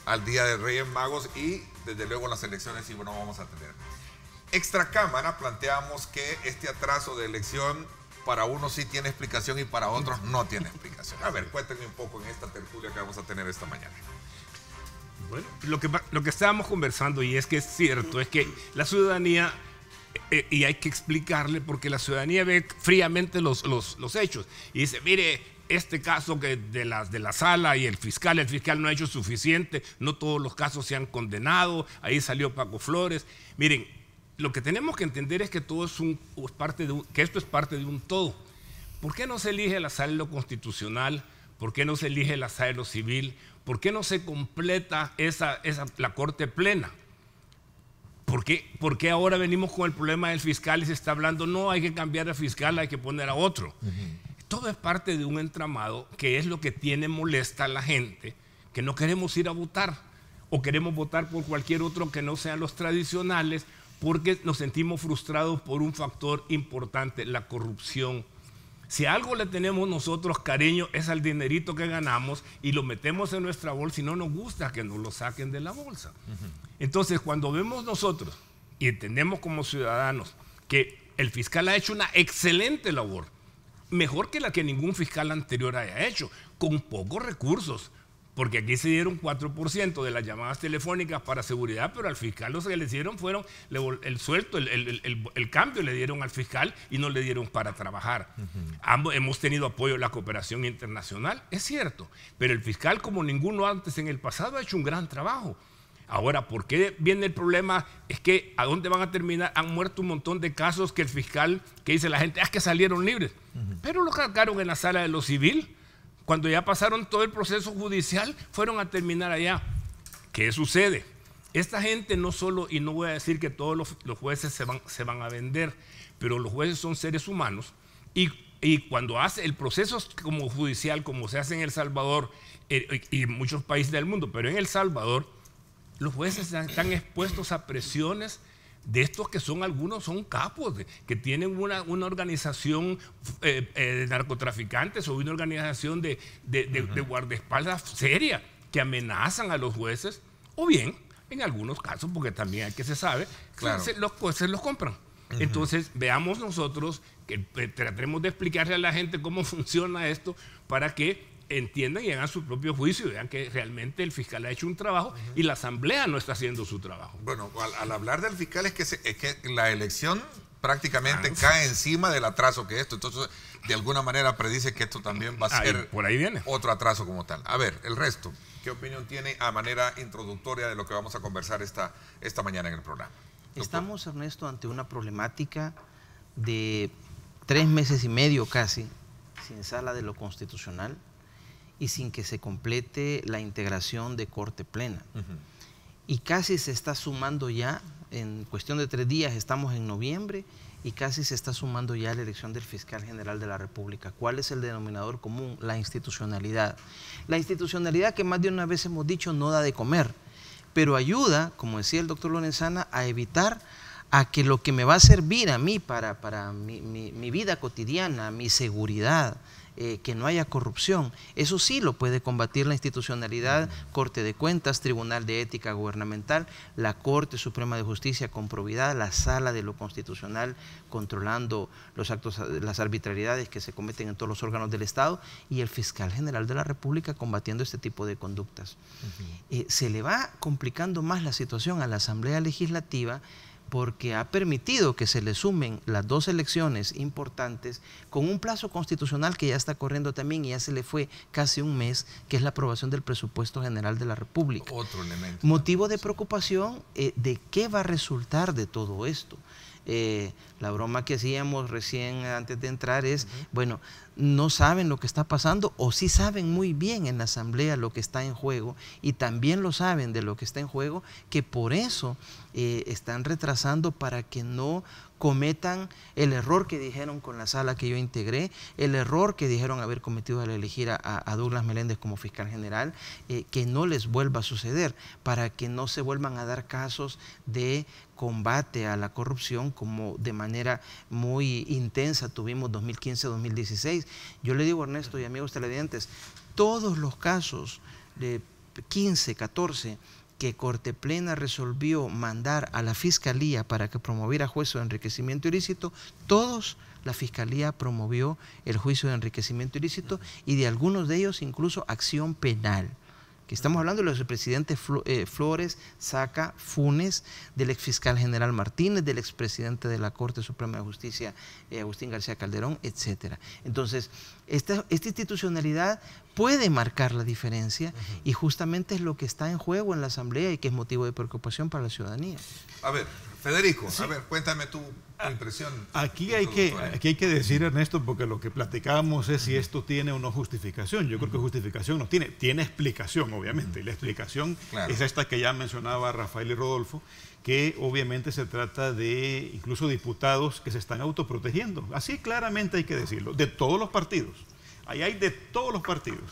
B: al Día de Reyes Magos y desde luego las elecciones sí no vamos a tener. Extracámara planteamos que este atraso de elección para unos sí tiene explicación y para otros no tiene explicación. A ver, cuéntenme un poco en esta tertulia que vamos a tener esta mañana.
G: Bueno, lo que estábamos conversando, y es que es cierto, es que la ciudadanía, y hay que explicarle, porque la ciudadanía ve fríamente los hechos y dice, mire, este caso que de la sala y el fiscal no ha hecho suficiente, no todos los casos se han condenado, ahí salió Paco Flores. Miren, lo que tenemos que entender es que todo que esto es parte de un todo. ¿Por qué no se elige la sala de lo constitucional? ¿Por qué no se elige la sala de lo civil? ¿Por qué no se completa la corte plena? ¿Por qué ahora venimos con el problema del fiscal y se está hablando, no, hay que cambiar al fiscal, hay que poner a otro? Todo es parte de un entramado que es lo que tiene molesta a la gente, que no queremos ir a votar o queremos votar por cualquier otro que no sean los tradicionales, porque nos sentimos frustrados por un factor importante, la corrupción. Si a algo le tenemos nosotros cariño es al dinerito que ganamos y lo metemos en nuestra bolsa y no nos gusta que nos lo saquen de la bolsa. Entonces, cuando vemos nosotros y entendemos como ciudadanos que el fiscal ha hecho una excelente labor, mejor que la que ningún fiscal anterior haya hecho, con pocos recursos. Porque aquí se dieron 4% de las llamadas telefónicas para seguridad, pero al fiscal lo que le hicieron fueron el suelto, el cambio le dieron al fiscal y no le dieron para trabajar. Ambos hemos tenido apoyo de la cooperación internacional, es cierto, pero el fiscal, como ninguno antes en el pasado, ha hecho un gran trabajo. Ahora, ¿por qué viene el problema? Es que ¿a dónde van a terminar? Han muerto un montón de casos que el fiscal, que dice la gente, es que salieron libres, pero lo cargaron en la sala de lo civil. Cuando ya pasaron todo el proceso judicial, fueron a terminar allá. ¿Qué sucede? Esta gente no solo, y no voy a decir que todos los jueces se van a vender, pero los jueces son seres humanos y cuando hace el proceso como judicial, como se hace en El Salvador y en muchos países del mundo, pero en El Salvador, los jueces están expuestos a presiones de estos que son algunos, son capos, que tienen una organización de narcotraficantes o una organización de guardaespaldas seria que amenazan a los jueces, o bien, en algunos casos, porque también hay que se sabe, claro, los jueces los compran. Entonces, veamos nosotros, que tratemos de explicarle a la gente cómo funciona esto para que entiendan y hagan su propio juicio y vean que realmente el fiscal ha hecho un trabajo y la asamblea no está haciendo su trabajo.
B: Bueno, al hablar del fiscal es que la elección prácticamente cae encima del atraso que esto, entonces de alguna manera predice que esto también va a ser
G: por ahí viene
B: otro atraso como tal. A ver, el resto, ¿qué opinión tiene a manera introductoria de lo que vamos a conversar esta mañana en el programa?
F: Estamos, Ernesto, ante una problemática de 3 meses y medio casi sin sala de lo constitucional y sin que se complete la integración de Corte Plena. Y casi se está sumando ya, en cuestión de 3 días estamos en noviembre, y casi se está sumando ya la elección del fiscal general de la República. ¿Cuál es el denominador común? La institucionalidad. La institucionalidad que más de una vez hemos dicho no da de comer, pero ayuda, como decía el doctor Lorenzana, a evitar a que lo que me va a servir a mí para mi vida cotidiana, mi seguridad, que no haya corrupción, eso sí lo puede combatir la institucionalidad, Corte de Cuentas, Tribunal de Ética Gubernamental, la Corte Suprema de Justicia con probidad, la Sala de lo Constitucional controlando los actos, las arbitrariedades que se cometen en todos los órganos del Estado, y el Fiscal General de la República combatiendo este tipo de conductas. Se le va complicando más la situación a la Asamblea Legislativa, porque ha permitido que se le sumen las 2 elecciones importantes con un plazo constitucional que ya está corriendo también y ya se le fue casi un mes, que es la aprobación del presupuesto general de la República.
B: Otro elemento.
F: Motivo de preocupación de qué va a resultar de todo esto. La broma que hacíamos recién antes de entrar es, bueno, no saben lo que está pasando o sí saben muy bien en la Asamblea lo que está en juego y también lo saben de lo que está en juego, que por eso están retrasando para que no cometan el error que dijeron con la sala que yo integré, el error que dijeron haber cometido al elegir a Douglas Meléndez como fiscal general, que no les vuelva a suceder, para que no se vuelvan a dar casos de combate a la corrupción como de manera muy intensa tuvimos 2015-2016. Yo le digo, Ernesto y amigos televidentes, todos los casos de 15, 14 que Corte Plena resolvió mandar a la Fiscalía para que promoviera juicio de enriquecimiento ilícito, todos la Fiscalía promovió el juicio de enriquecimiento ilícito y de algunos de ellos incluso acción penal. Que estamos hablando de los expresidentes Flores, Saca, Funes, del exfiscal general Martínez, del expresidente de la Corte Suprema de Justicia, Agustín García Calderón, etc. Entonces, esta institucionalidad puede marcar la diferencia y justamente es lo que está en juego en la Asamblea y que es motivo de preocupación para la ciudadanía.
B: A ver, Federico, sí. A ver, cuéntame tu impresión.
H: Aquí hay que decir, Ernesto, porque lo que platicábamos es si esto tiene o no justificación. Yo creo que justificación no tiene, tiene explicación, obviamente, y la explicación es esta que ya mencionaba Rafael y Rodolfo, que obviamente se trata de incluso diputados que se están autoprotegiendo. Así claramente hay que decirlo, de todos los partidos. Ahí hay de todos los partidos,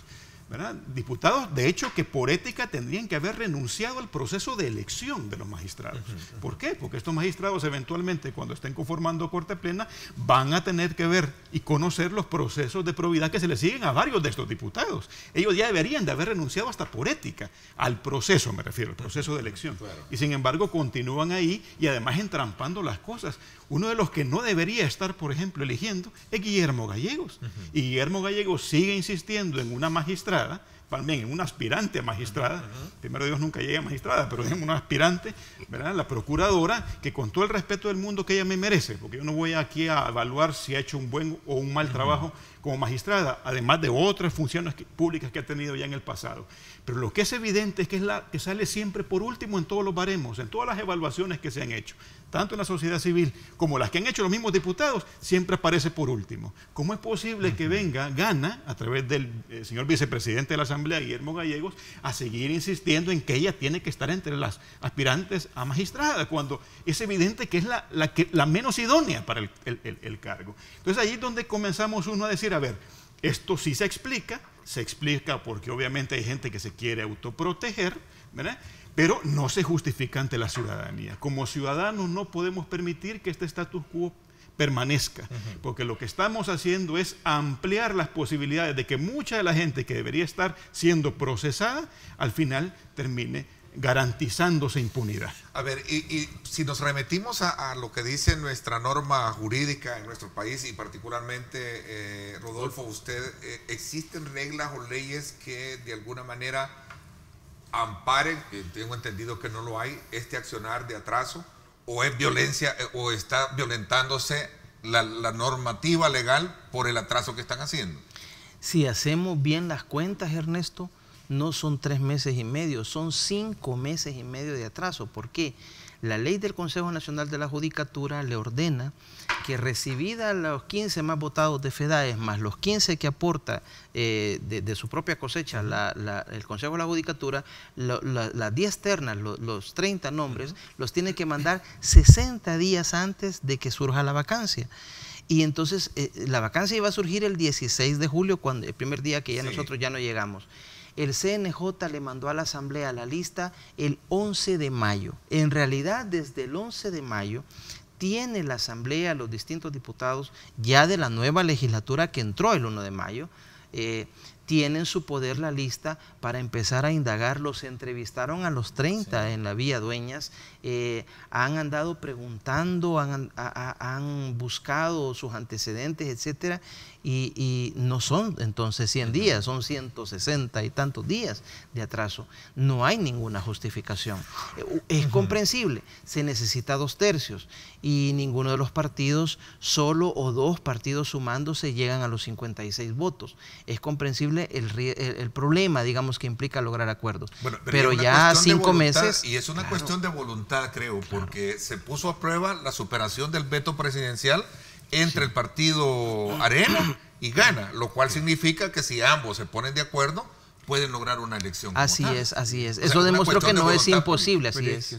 H: ¿verdad? Diputados, de hecho, que por ética tendrían que haber renunciado al proceso de elección de los magistrados. ¿Por qué? Porque estos magistrados eventualmente, cuando estén conformando Corte Plena, van a tener que ver y conocer los procesos de probidad que se le siguen a varios de estos diputados. Ellos ya deberían de haber renunciado hasta por ética al proceso, me refiero, al proceso de elección. Y sin embargo continúan ahí y además entrampando las cosas. uno de los que no debería estar, por ejemplo, eligiendo es Guillermo Gallegos. Y Guillermo Gallegos sigue insistiendo en una magistrada, también en una aspirante a magistrada, primero Dios nunca llegue a magistrada, pero es una aspirante, ¿verdad? La procuradora, que con todo el respeto del mundo que ella me merece, porque yo no voy aquí a evaluar si ha hecho un buen o un mal trabajo como magistrada, además de otras funciones públicas que ha tenido ya en el pasado. Pero lo que es evidente es que es la que sale siempre por último en todos los baremos, en todas las evaluaciones que se han hecho, tanto en la sociedad civil como las que han hecho los mismos diputados, siempre aparece por último. ¿Cómo es posible que gana, a través del señor vicepresidente de la Asamblea, Guillermo Gallegos, a seguir insistiendo en que ella tiene que estar entre las aspirantes a magistrada, cuando es evidente que es la menos idónea para el cargo? Entonces ahí es donde comenzamos uno a decir, a ver, esto sí se explica porque obviamente hay gente que se quiere autoproteger, ¿verdad? Pero no se justifica ante la ciudadanía. Como ciudadanos no podemos permitir que este status quo permanezca, porque lo que estamos haciendo es ampliar las posibilidades de que mucha de la gente que debería estar siendo procesada, al final termine garantizándose impunidad.
B: A ver, y si nos remitimos a lo que dice nuestra norma jurídica en nuestro país, y particularmente, Rodolfo, ¿existen reglas o leyes que de alguna manera amparen, que tengo entendido que no lo hay, este accionar de atraso, o es violencia, o está violentándose la normativa legal por el atraso que están haciendo?
F: Si hacemos bien las cuentas, Ernesto, no son 3 meses y medio, son 5 meses y medio de atraso. ¿Por qué? La ley del Consejo Nacional de la Judicatura le ordena que, recibida los 15 más votados de FEDAES, más los 15 que aporta de su propia cosecha el Consejo de la Judicatura, las 10 ternas, los 30 nombres, los tiene que mandar 60 días antes de que surja la vacancia. Y entonces la vacancia iba a surgir el 16 de julio, el primer día que nosotros ya no llegamos. El CNJ le mandó a la Asamblea la lista el 11 de mayo. En realidad, desde el 11 de mayo, tiene la Asamblea, los distintos diputados, ya de la nueva legislatura que entró el 1 de mayo, tienen su poder la lista para empezar a indagar. Los entrevistaron a los 30 en la Vía Dueñas, han andado preguntando, han buscado sus antecedentes, etcétera, y no son entonces 100 días, son 160 y tantos días de atraso. No hay ninguna justificación. Es comprensible, se necesita 2/3 y ninguno de los partidos, solo o 2 partidos sumándose, llegan a los 56 votos. Es comprensible el problema, digamos, que implica lograr acuerdos.
B: Bueno,
F: pero ya 5 meses...
B: Y es una cuestión de voluntad, creo, porque se puso a prueba la superación del veto presidencial entre el partido Arena y Gana, lo cual significa que si ambos se ponen de acuerdo, pueden lograr una elección.
F: Así es. Eso demostró que no es imposible, así es.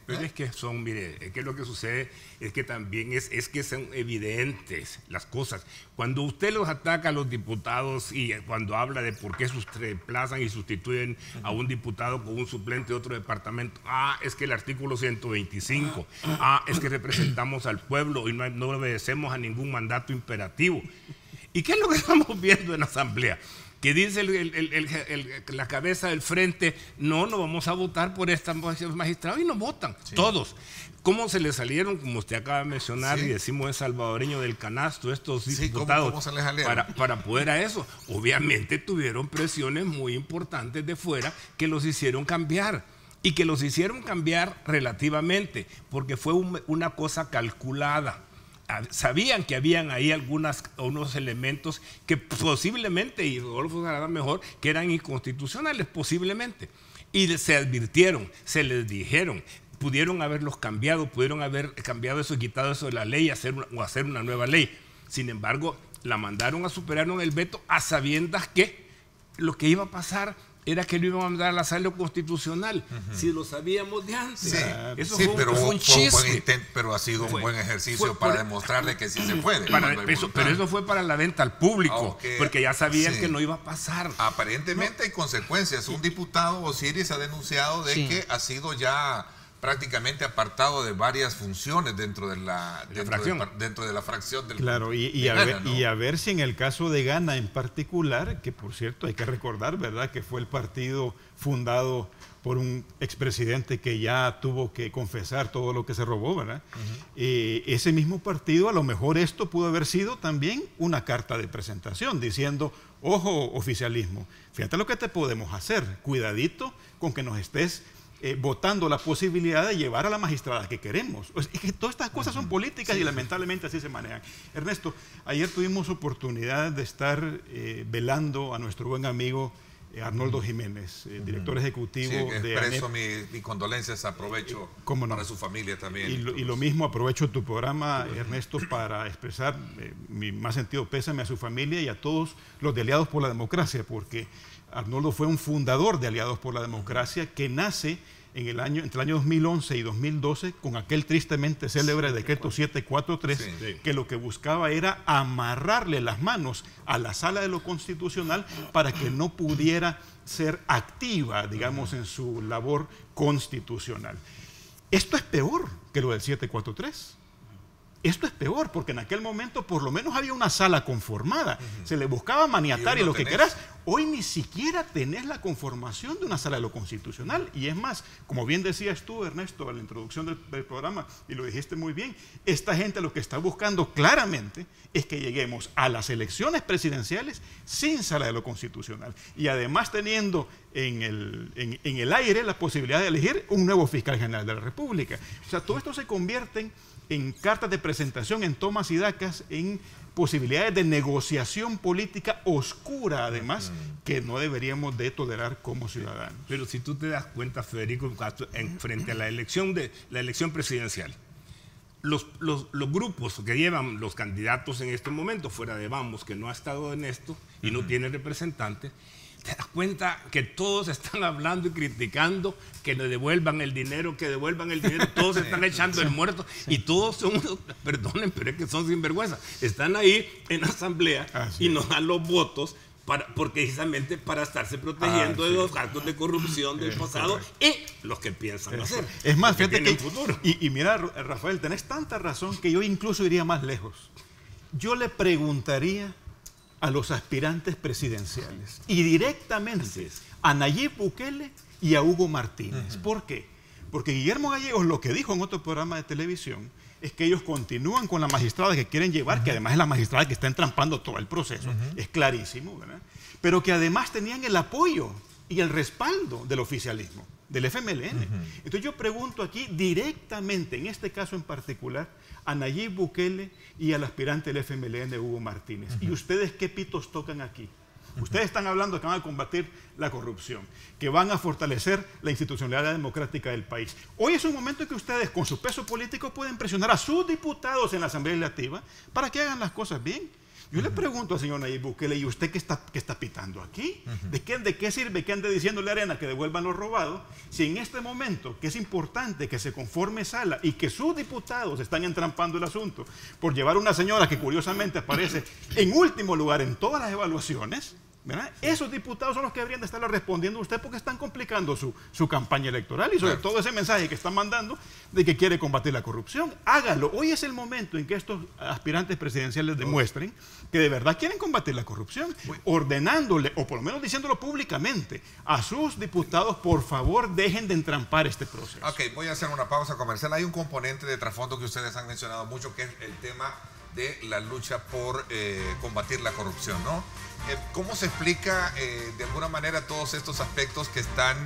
G: Pero es que mire, es que lo que sucede es que también es que son evidentes las cosas. Cuando usted los ataca a los diputados y cuando habla de por qué reemplazan y sustituyen a un diputado con un suplente de otro departamento, es que el artículo 125, es que representamos al pueblo y no obedecemos a ningún mandato imperativo. ¿Y qué es lo que estamos viendo en la Asamblea? Que dice la cabeza del frente, no vamos a votar por esta magistrado, y no votan, todos. ¿Cómo se les salieron, como usted acaba de mencionar, y decimos es salvadoreño del canasto, estos diputados,
B: ¿cómo se les salieron?
G: para poder a eso? Obviamente tuvieron presiones muy importantes de fuera que los hicieron cambiar, y que los hicieron cambiar relativamente, porque fue una cosa calculada. Sabían que habían ahí unos elementos que posiblemente, y Rodolfo sabrá mejor, que eran inconstitucionales posiblemente, y se advirtieron, se les dijeron, pudieron haberlos cambiado, pudieron haber cambiado eso, quitado eso de la ley o hacer una nueva ley. Sin embargo, la mandaron a superar el veto a sabiendas que lo que iba a pasar era que lo iban a mandar a la sala constitucional. Si lo sabíamos de antes. Eso fue un chiste.
B: Pero ha sido un buen ejercicio para demostrarle que sí se puede.
G: Pero eso fue para la venta al público, porque ya sabían que no iba a pasar.
B: Aparentemente hay consecuencias. Un diputado, Osiris, ha denunciado de que ha sido ya prácticamente apartado de varias funciones dentro de la fracción del
H: claro, y a ver si en el caso de Ghana en particular, que por cierto hay que recordar, ¿verdad?, que fue el partido fundado por un expresidente que ya tuvo que confesar todo lo que se robó, ¿verdad? Ese mismo partido, a lo mejor esto pudo haber sido también una carta de presentación diciendo, ojo, oficialismo, fíjate lo que te podemos hacer, cuidadito con que nos estés votando la posibilidad de llevar a la magistrada que queremos. Es que todas estas cosas son políticas y lamentablemente así se manejan. Ernesto, ayer tuvimos oportunidad de estar velando a nuestro buen amigo Arnoldo Jiménez, director ejecutivo de ANEP.
B: Expreso mi condolencias, aprovecho para su familia también.
H: Y lo mismo, aprovecho tu programa, Ernesto, para expresar mi más sentido pésame a su familia y a todos los de Aliados por la Democracia, porque Arnoldo fue un fundador de Aliados por la Democracia que nace entre el año 2011 y 2012 con aquel tristemente célebre decreto 743, que lo que buscaba era amarrarle las manos a la Sala de lo Constitucional para que no pudiera ser activa, digamos, en su labor constitucional. Esto es peor que lo del 743. Esto es peor, porque en aquel momento por lo menos había una sala conformada. Se le buscaba maniatar y lo que quieras. Hoy ni siquiera tenés la conformación de una sala de lo constitucional. Y es más, como bien decías tú, Ernesto, en la introducción del programa, y lo dijiste muy bien, esta gente lo que está buscando claramente es que lleguemos a las elecciones presidenciales sin sala de lo constitucional. Y además teniendo en el aire la posibilidad de elegir un nuevo fiscal general de la República. O sea, todo esto se convierte en cartas de presentación, en tomas y dacas, en posibilidades de negociación política oscura, además, que no deberíamos de tolerar como ciudadanos.
G: Pero si tú te das cuenta, Federico, frente a la elección presidencial, los grupos que llevan los candidatos en este momento, fuera de Vamos, que no ha estado en esto y no tiene representante, te das cuenta que todos están hablando y criticando que le devuelvan el dinero, todos están echando el muerto y todos son, perdonen, pero es que son sinvergüenza. Están ahí en la asamblea y nos dan los votos precisamente para estarse protegiendo de los actos de corrupción del pasado y los que piensan hacer.
H: Es más, fíjate que y mira, Rafael, tenés tanta razón que yo incluso iría más lejos. Yo le preguntaría a los aspirantes presidenciales y directamente a Nayib Bukele y a Hugo Martínez. ¿Por qué? Porque Guillermo Gallegos lo que dijo en otro programa de televisión es que ellos continúan con la magistrada que quieren llevar, que además es la magistrada que está entrampando todo el proceso, es clarísimo, ¿verdad? Pero que además tenían el apoyo y el respaldo del oficialismo, del FMLN. Entonces yo pregunto aquí directamente, en este caso en particular, a Nayib Bukele y al aspirante del FMLN, Hugo Martínez. ¿Y ustedes qué pitos tocan aquí? Ustedes están hablando que van a combatir la corrupción, que van a fortalecer la institucionalidad democrática del país. Hoy es un momento en que ustedes, con su peso político, pueden presionar a sus diputados en la Asamblea Legislativa para que hagan las cosas bien. Yo le pregunto al señor Nayib Bukele, ¿y usted qué está pitando aquí? ¿De qué sirve que ande diciéndole a Arena que devuelvan lo robado? Si en este momento, que es importante que se conforme sala y que sus diputados están entrampando el asunto por llevar a una señora que curiosamente aparece en último lugar en todas las evaluaciones, ¿verdad? Esos diputados son los que deberían de estarle respondiendo a usted porque están complicando su campaña electoral y sobre todo ese mensaje que están mandando de que quiere combatir la corrupción. Hágalo. Hoy es el momento en que estos aspirantes presidenciales demuestren que de verdad quieren combatir la corrupción, ordenándole, o por lo menos diciéndolo públicamente, a sus diputados, por favor, dejen de entrampar este proceso.
B: Ok, voy a hacer una pausa comercial. Hay un componente de trasfondo que ustedes han mencionado mucho, que es el tema de la lucha por combatir la corrupción, ¿no? ¿Cómo se explica de alguna manera todos estos aspectos que están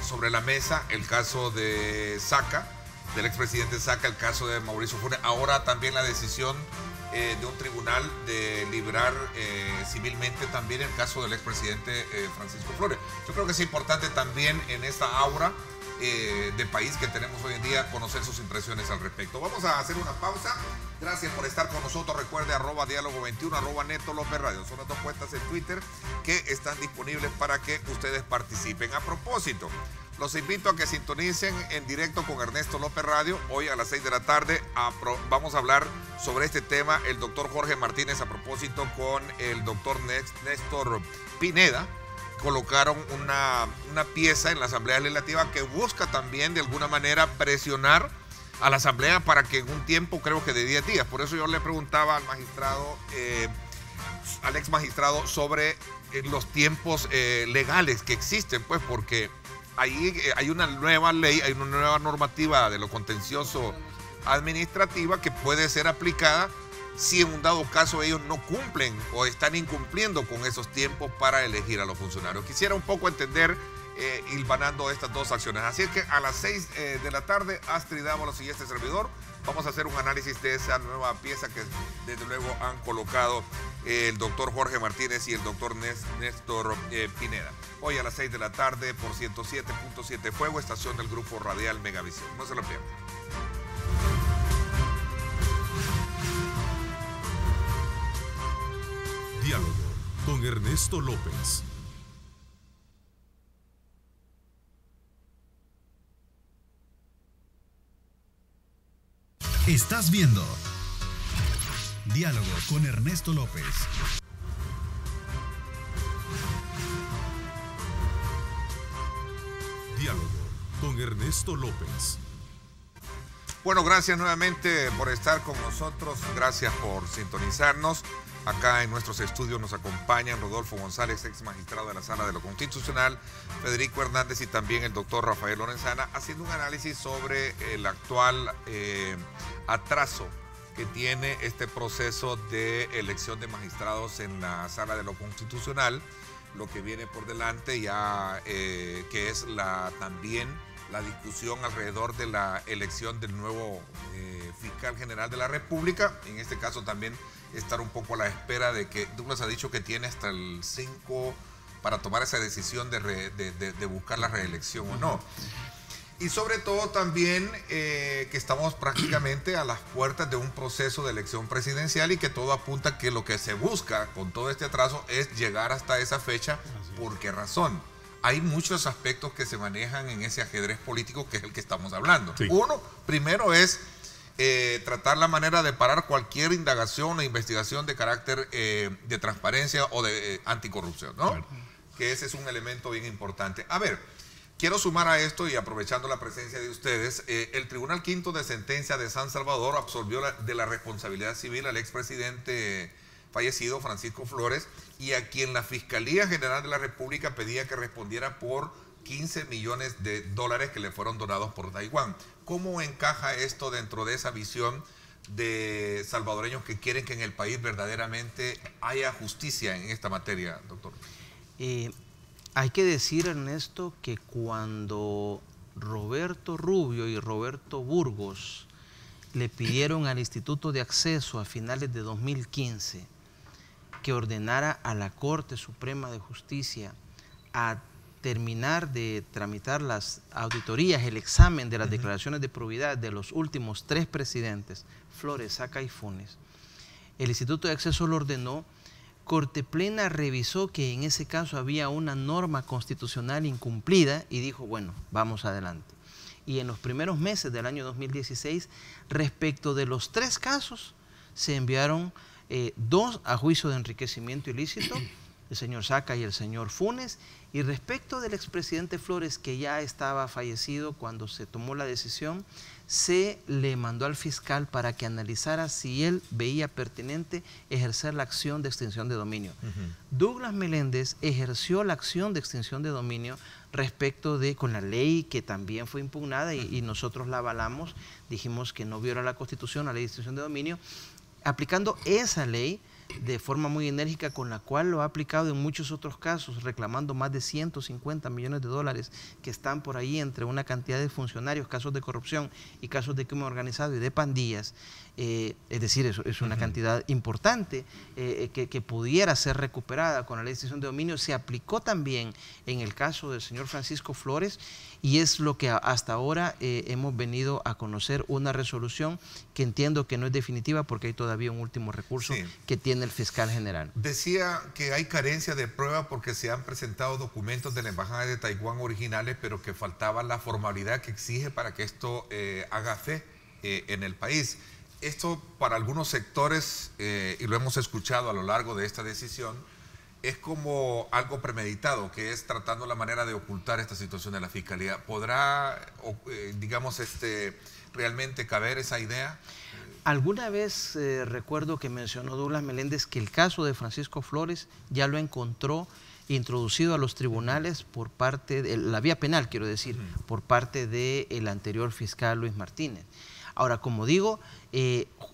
B: sobre la mesa? El caso de Saca, del expresidente Saca, el caso de Mauricio Funes, ahora también la decisión de un tribunal de librar civilmente también el caso del expresidente Francisco Flores. Yo creo que es importante también en esta aura de país que tenemos hoy en día conocer sus impresiones al respecto. Vamos a hacer una pausa. Gracias por estar con nosotros. Recuerde @diálogo21, @Neto López Radio. Son las dos cuentas en Twitter que están disponibles para que ustedes participen. A propósito, los invito a que sintonicen en directo con Ernesto López Radio. Hoy a las 6 de la tarde vamos a hablar sobre este tema el doctor Jorge Martínez a propósito con el doctor Néstor Pineda, colocaron una pieza en la Asamblea Legislativa que busca también de alguna manera presionar a la Asamblea para que en un tiempo, creo que de 10 días, por eso yo le preguntaba al magistrado, al ex magistrado, sobre los tiempos legales que existen, pues porque ahí hay una nueva ley, hay una nueva normativa de lo contencioso administrativa que puede ser aplicada si en un dado caso ellos no cumplen o están incumpliendo con esos tiempos para elegir a los funcionarios. Quisiera un poco entender, hilvanando estas dos acciones. Así es que a las 6 de la tarde, Astrid Dávalos y este servidor vamos a hacer un análisis de esa nueva pieza que desde luego han colocado el doctor Jorge Martínez y el doctor Néstor Pineda. Hoy a las 6 de la tarde por 107.7 Fuego, estación del grupo radial Megavisión. No se lo pierdan.
A: Diálogo con Ernesto López.
E: Estás viendo Diálogo con Ernesto López.
A: Diálogo con Ernesto López.
B: Bueno, gracias nuevamente por estar con nosotros, gracias por sintonizarnos. Acá en nuestros estudios nos acompañan Rodolfo González, ex magistrado de la Sala de lo Constitucional, Federico Hernández y también el doctor Rafael Lorenzana, haciendo un análisis sobre el actual atraso que tiene este proceso de elección de magistrados en la Sala de lo Constitucional, lo que viene por delante ya, que es también la discusión alrededor de la elección del nuevo fiscal general de la República. En este caso también estar un poco a la espera de que Douglas ha dicho que tiene hasta el 5 para tomar esa decisión de buscar la reelección o no. Y sobre todo también que estamos prácticamente a las puertas de un proceso de elección presidencial y que todo apunta que lo que se busca con todo este atraso es llegar hasta esa fecha. ¿Por qué razón? Hay muchos aspectos que se manejan en ese ajedrez político que es el que estamos hablando. Sí. Uno, primero es tratar la manera de parar cualquier indagación o investigación de carácter de transparencia o de anticorrupción, ¿no? Claro. Que ese es un elemento bien importante. A ver, quiero sumar a esto y aprovechando la presencia de ustedes, el Tribunal Quinto de Sentencia de San Salvador absolvió de la responsabilidad civil al expresidente fallecido Francisco Flores y a quien la Fiscalía General de la República pedía que respondiera por 15 millones de dólares que le fueron donados por Taiwán. ¿Cómo encaja esto dentro de esa visión de salvadoreños que quieren que en el país verdaderamente haya justicia en esta materia, doctor?
F: Hay que decir, Ernesto, que cuando Roberto Rubio y Roberto Burgos le pidieron al Instituto de Acceso a finales de 2015 que ordenara a la Corte Suprema de Justicia a terminar de tramitar las auditorías, el examen de las declaraciones de probidad de los últimos 3 presidentes, Flores, Saca y Funes, el Instituto de Acceso lo ordenó. Corte Plena revisó que en ese caso había una norma constitucional incumplida y dijo, bueno, vamos adelante. Y en los primeros meses del año 2016, respecto de los 3 casos, se enviaron 2 a juicio de enriquecimiento ilícito, el señor Saca y el señor Funes, y respecto del expresidente Flores, que ya estaba fallecido cuando se tomó la decisión, se le mandó al fiscal para que analizara si él veía pertinente ejercer la acción de extinción de dominio. Douglas Meléndez ejerció la acción de extinción de dominio respecto de, con la ley que también fue impugnada y nosotros la avalamos, dijimos que no viola la Constitución, la ley de extinción de dominio, aplicando esa ley de forma muy enérgica con la cual lo ha aplicado en muchos otros casos, reclamando más de 150 millones de dólares que están por ahí entre una cantidad de funcionarios, casos de corrupción y casos de crimen organizado y de pandillas. Es decir, eso es una cantidad importante que pudiera ser recuperada con la ley de extinción de dominio. Se aplicó también en el caso del señor Francisco Flores y es lo que hasta ahora hemos venido a conocer, una resolución que entiendo que no es definitiva porque hay todavía un último recurso que tiene el fiscal general.
B: Decía que hay carencia de prueba porque se han presentado documentos de la Embajada de Taiwán originales, pero que faltaba la formalidad que exige para que esto haga fe en el país. Esto para algunos sectores, y lo hemos escuchado a lo largo de esta decisión, es como algo premeditado, que es tratando la manera de ocultar esta situación de la Fiscalía. ¿Podrá, digamos, realmente caber esa idea?
F: Alguna vez recuerdo que mencionó Douglas Meléndez que el caso de Francisco Flores ya lo encontró introducido a los tribunales por parte de la vía penal, quiero decir, por parte del anterior fiscal Luis Martínez. Ahora, como digo,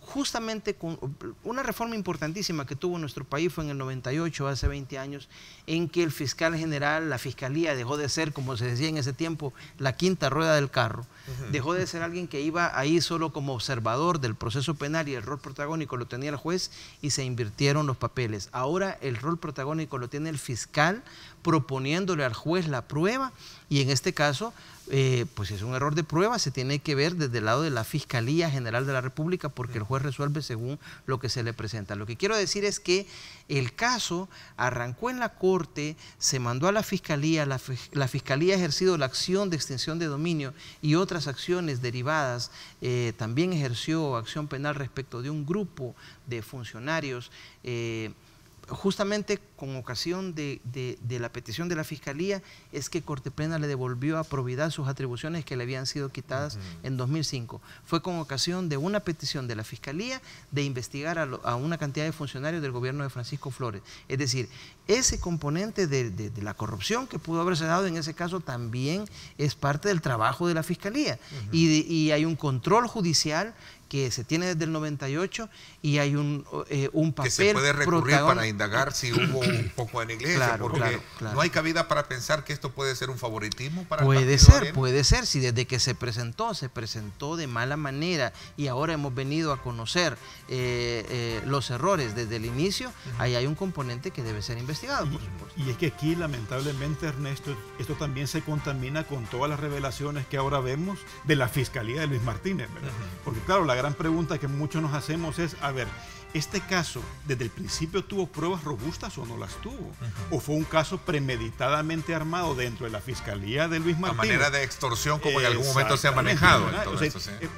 F: justamente con una reforma importantísima que tuvo nuestro país fue en el 98, hace 20 años, en que el fiscal general, la fiscalía dejó de ser, como se decía en ese tiempo, la quinta rueda del carro, dejó de ser alguien que iba ahí solo como observador del proceso penal y el rol protagónico lo tenía el juez y se invirtieron los papeles. Ahora el rol protagónico lo tiene el fiscal proponiéndole al juez la prueba y en este caso, pues es un error de prueba, se tiene que ver desde el lado de la Fiscalía General de la República porque el juez resuelve según lo que se le presenta. Lo que quiero decir es que el caso arrancó en la Corte, se mandó a la Fiscalía, la Fiscalía ha ejercido la acción de extinción de dominio y otras acciones derivadas, también ejerció acción penal respecto de un grupo de funcionarios, justamente con ocasión de la petición de la Fiscalía es que Corte Plena le devolvió a Providad sus atribuciones que le habían sido quitadas en 2005. Fue con ocasión de una petición de la Fiscalía de investigar a una cantidad de funcionarios del gobierno de Francisco Flores. Es decir, ese componente de la corrupción que pudo haberse dado en ese caso también es parte del trabajo de la Fiscalía. Y hay un control judicial que se tiene desde el 98 y hay un papel
B: que se puede recurrir para indagar si hubo un poco de negligencia, porque no hay cabida para pensar que esto puede ser un favoritismo para el partido Arena. Puede ser,
F: si desde que se presentó de mala manera y ahora hemos venido a conocer los errores desde el inicio, ahí hay un componente que debe ser investigado, por supuesto.
H: Y es que aquí, lamentablemente, Ernesto, esto también se contamina con todas las revelaciones que ahora vemos de la Fiscalía de Luis Martínez, ¿verdad? Porque claro, la gran pregunta que muchos nos hacemos es, a ver, ¿este caso desde el principio tuvo pruebas robustas o no las tuvo? ¿O fue un caso premeditadamente armado dentro de la Fiscalía de Luis Martínez?
B: A manera de extorsión, como en algún momento se ha manejado.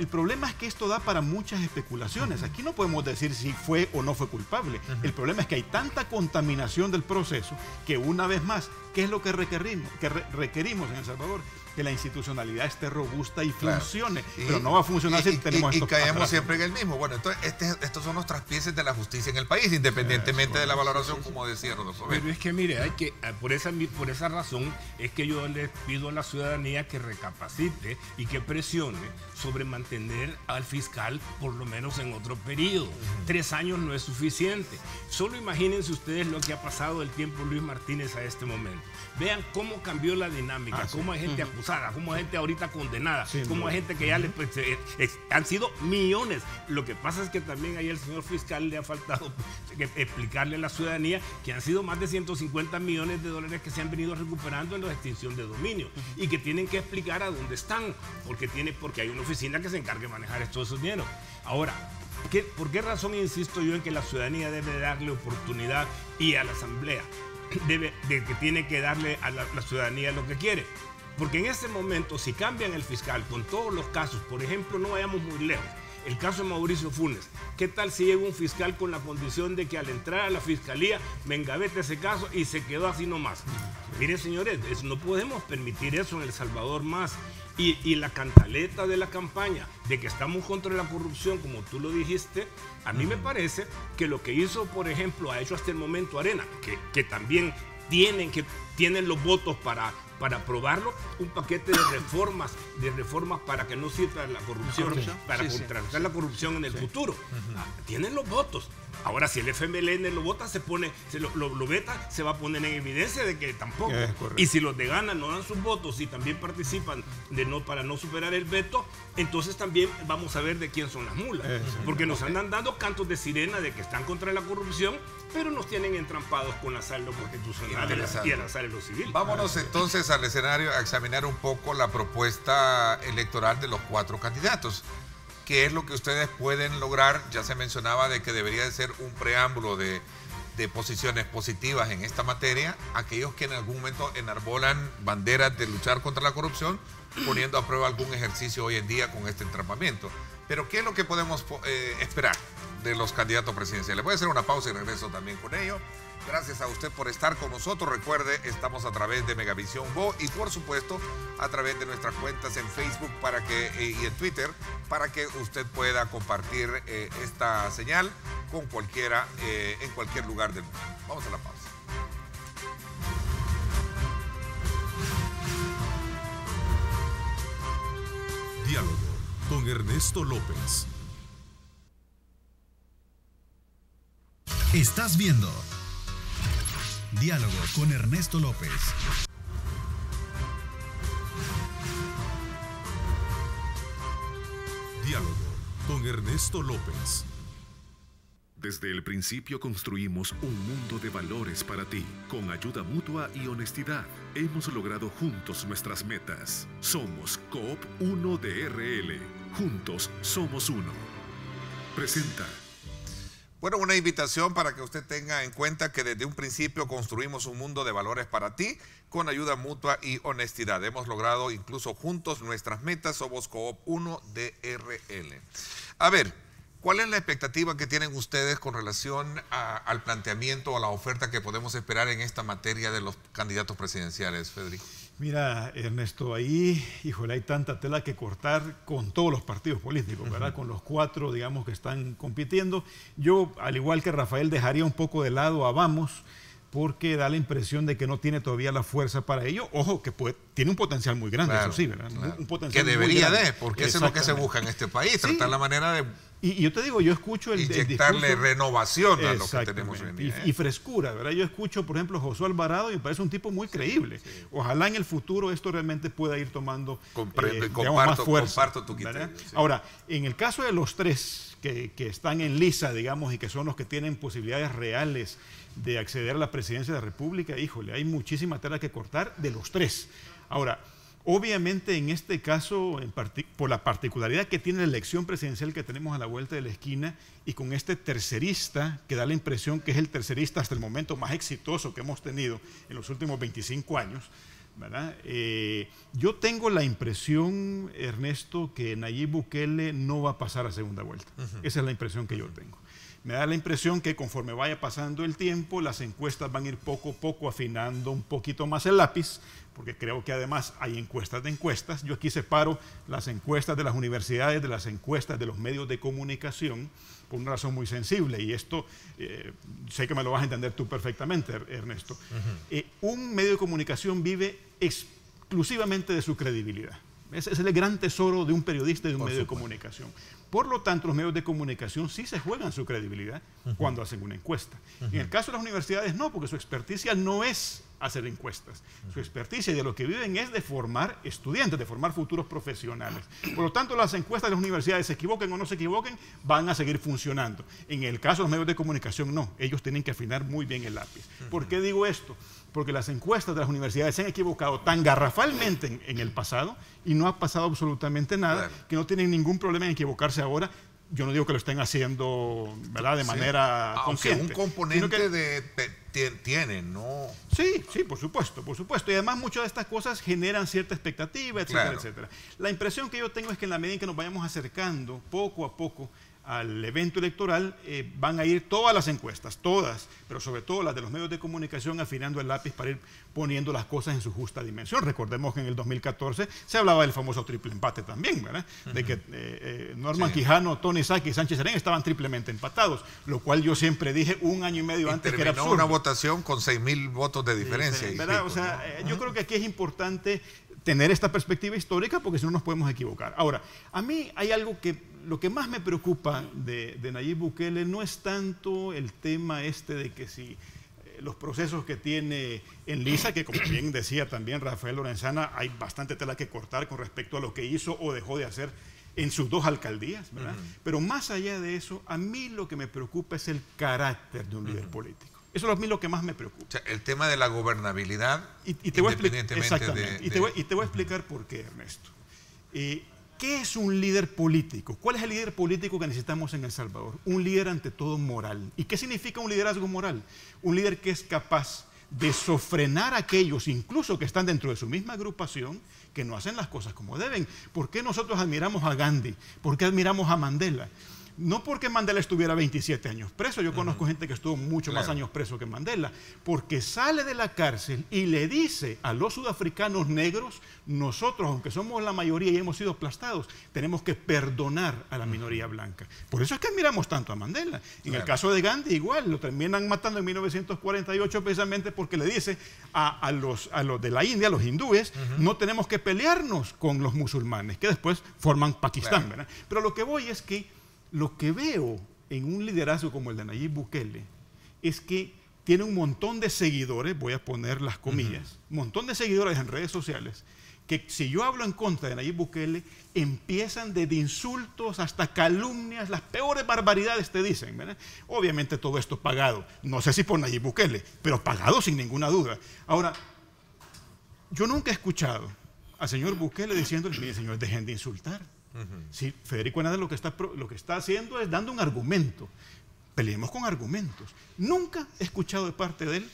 H: El problema es que esto da para muchas especulaciones. Aquí no podemos decir si fue o no fue culpable. El problema es que hay tanta contaminación del proceso que una vez más, ¿qué es lo que requerimos en El Salvador? Que la institucionalidad esté robusta y funcione, pero no va a funcionar si tenemos
B: y caemos siempre en el mismo. Bueno, entonces estos son los traspieces de la justicia en el país, independientemente de la valoración, como decía Rodolfo.
G: Pero es que mire, hay que por esa razón es que yo les pido a la ciudadanía que recapacite y que presione sobre mantener al fiscal por lo menos en otro periodo. 3 años no es suficiente. Solo imagínense ustedes lo que ha pasado del tiempo Luis Martínez a este momento. Vean cómo cambió la dinámica, cómo hay gente acusada, cómo hay gente ahorita condenada, cómo hay gente que ya han sido millones. Lo que pasa es que también ahí el señor fiscal le ha faltado explicarle a la ciudadanía que han sido más de 150 millones de dólares que se han venido recuperando en la extinción de dominio y que tienen que explicar a dónde están, porque hay una oficina que se encargue de manejar todos esos dineros. Ahora, ¿por qué razón insisto yo en que la ciudadanía debe darle oportunidad y a la asamblea de que tiene que darle a la ciudadanía lo que quiere? Porque en este momento, si cambian el fiscal con todos los casos, por ejemplo, no vayamos muy lejos, el caso de Mauricio Funes, ¿qué tal si llega un fiscal con la condición de que al entrar a la fiscalía me engavete ese caso y se quedó así nomás? Miren, señores, no podemos permitir eso en El Salvador más. Y la cantaleta de la campaña de que estamos contra la corrupción, como tú lo dijiste, a mí me parece que lo que hizo, por ejemplo, ha hecho hasta el momento Arena, que también tienen los votos para aprobarlo, un paquete de reformas para que no sirva la corrupción, para contrarrestar la corrupción en el futuro. Tienen los votos. Ahora, si el FMLN lo vota, lo veta, se va a poner en evidencia de que tampoco. Y si los de Gana no dan sus votos y también participan para no superar el veto, entonces también vamos a ver de quién son las mulas. Porque nos andan dando cantos de sirena de que están contra la corrupción, pero nos tienen entrampados con la sala constitucional y la sala de lo civil.
B: Vámonos entonces al escenario a examinar un poco la propuesta electoral de los 4 candidatos. ¿Qué es lo que ustedes pueden lograr? Ya se mencionaba de que debería de ser un preámbulo de posiciones positivas en esta materia, aquellos que en algún momento enarbolan banderas de luchar contra la corrupción, poniendo a prueba algún ejercicio hoy en día con este entrampamiento. Pero ¿qué es lo que podemos esperar? de los candidatos presidenciales. Voy a hacer una pausa y regreso también con ello. Gracias a usted por estar con nosotros. Recuerde, estamos a través de Megavisión Go y por supuesto a través de nuestras cuentas en Facebook y en Twitter para que usted pueda compartir esta señal con cualquiera en cualquier lugar del mundo. Vamos a la pausa.
A: Diálogo con Ernesto López.
E: Estás viendo Diálogo con Ernesto López.
A: Diálogo con Ernesto López.
I: Desde el principio construimos un mundo de valores para ti. Con ayuda mutua y honestidad, hemos logrado juntos nuestras metas. Somos Coop 1 de RL. Juntos somos uno. Presenta.
B: Bueno, una invitación para que usted tenga en cuenta que desde un principio construimos un mundo de valores para ti con ayuda mutua y honestidad. Hemos logrado incluso juntos nuestras metas. Somos Coop 1 de RL. A ver, ¿cuál es la expectativa que tienen ustedes con relación al planteamiento o a la oferta que podemos esperar en esta materia de los candidatos presidenciales, Federico?
H: Mira, Ernesto, ahí, híjole, hay tanta tela que cortar con todos los partidos políticos, ¿verdad? Con los 4, digamos, que están compitiendo. Yo, al igual que Rafael, dejaría un poco de lado a Vamos, porque da la impresión de que no tiene todavía la fuerza para ello. Ojo, que tiene un potencial muy grande, claro, eso sí, ¿verdad?
B: Claro.
H: Un potencial
B: que debería
H: muy grande.
B: Porque eso es lo que se busca en este país, tratar la manera de...
H: Y yo te digo, yo escucho
B: inyectarle renovación a lo que tenemos hoy en día.
H: Y frescura, ¿verdad? Yo escucho, por ejemplo, Josué Alvarado y me parece un tipo muy creíble. Sí. Ojalá en el futuro esto realmente pueda ir tomando más fuerza.
B: Comparto tu criterio.
H: Sí. Ahora, en el caso de los 3 que están en lisa, digamos, y que son los que tienen posibilidades reales de acceder a la presidencia de la República, híjole, hay muchísima tela que cortar de los 3. Ahora, obviamente en este caso, por la particularidad que tiene la elección presidencial que tenemos a la vuelta de la esquina y con este tercerista que da la impresión que es el tercerista hasta el momento más exitoso que hemos tenido en los últimos 25 años, ¿verdad? Yo tengo la impresión, Ernesto, que Nayib Bukele no va a pasar a segunda vuelta. Esa es la impresión que yo tengo. Me da la impresión que conforme vaya pasando el tiempo, las encuestas van a ir poco a poco afinando un poquito más el lápiz, porque creo que además hay encuestas de encuestas. Yo aquí separo las encuestas de las universidades de las encuestas de los medios de comunicación por una razón muy sensible, y esto sé que me lo vas a entender tú perfectamente, Ernesto. Un medio de comunicación vive exclusivamente de su credibilidad. Ese es el gran tesoro de un periodista y de un medio de comunicación. Por lo tanto, los medios de comunicación sí se juegan su credibilidad cuando hacen una encuesta. En el caso de las universidades no, porque su experticia no es hacer encuestas. Su experticia y de lo que viven es de formar estudiantes, de formar futuros profesionales. Por lo tanto, las encuestas de las universidades, se equivoquen o no se equivoquen, van a seguir funcionando. En el caso de los medios de comunicación no, ellos tienen que afinar muy bien el lápiz. ¿Por qué digo esto? Porque las encuestas de las universidades se han equivocado tan garrafalmente en el pasado y no ha pasado absolutamente nada, que no tienen ningún problema en equivocarse ahora. Yo no digo que lo estén haciendo, ¿verdad?, de manera consciente.
B: Aunque un componente tienen, ¿no?
H: Sí, por supuesto. Y además muchas de estas cosas generan cierta expectativa, etcétera, etcétera. La impresión que yo tengo es que en la medida en que nos vayamos acercando poco a poco al evento electoral, van a ir todas las encuestas, todas, pero sobre todo las de los medios de comunicación, afinando el lápiz para ir poniendo las cosas en su justa dimensión. Recordemos que en el 2014 se hablaba del famoso triple empate también, ¿verdad? De que Norman Quijano, Tony Saki y Sánchez Serén estaban triplemente empatados, lo cual yo siempre dije un año y medio antes que era absurdo.
B: Una votación con 6,000 votos de diferencia.
H: ¿Verdad? O sea, yo creo que aquí es importante tener esta perspectiva histórica porque si no nos podemos equivocar. Ahora, a mí hay algo que lo que más me preocupa de Nayib Bukele no es tanto el tema de que si los procesos que tiene en lisa, que como bien decía también Rafael Lorenzana, hay bastante tela que cortar con respecto a lo que hizo o dejó de hacer en sus 2 alcaldías, ¿verdad? Pero más allá de eso, a mí lo que me preocupa es el carácter de un líder político. Eso es a mí lo que más me preocupa.
B: O sea, el tema de la gobernabilidad,
H: y te voy a explicar por qué, Ernesto. ¿Qué es un líder político? ¿Cuál es el líder político que necesitamos en El Salvador? Un líder ante todo moral. ¿Y qué significa un liderazgo moral? Un líder que es capaz de sofrenar a aquellos, incluso que están dentro de su misma agrupación, que no hacen las cosas como deben. ¿Por qué nosotros admiramos a Gandhi? ¿Por qué admiramos a Mandela? No porque Mandela estuviera 27 años preso, yo conozco gente que estuvo mucho más años preso que Mandela, porque sale de la cárcel y le dice a los sudafricanos negros, nosotros, aunque somos la mayoría y hemos sido aplastados, tenemos que perdonar a la minoría blanca. Por eso es que admiramos tanto a Mandela. En el caso de Gandhi igual, lo terminan matando en 1948 precisamente porque le dice a los de la India, los hindúes, no tenemos que pelearnos con los musulmanes, que después forman Pakistán, ¿verdad? Pero lo que voy es que lo que veo en un liderazgo como el de Nayib Bukele es que tiene un montón de seguidores, voy a poner las comillas, un montón de seguidores en redes sociales, que si yo hablo en contra de Nayib Bukele, empiezan desde insultos hasta calumnias, las peores barbaridades te dicen, ¿verdad? Obviamente todo esto pagado, no sé si por Nayib Bukele, pero pagado sin ninguna duda. Ahora, yo nunca he escuchado al señor Bukele diciéndole, mire señor, dejen de insultar. Sí, Federico Hernández lo que está haciendo es dando un argumento. Peleemos con argumentos. Nunca he escuchado de parte de él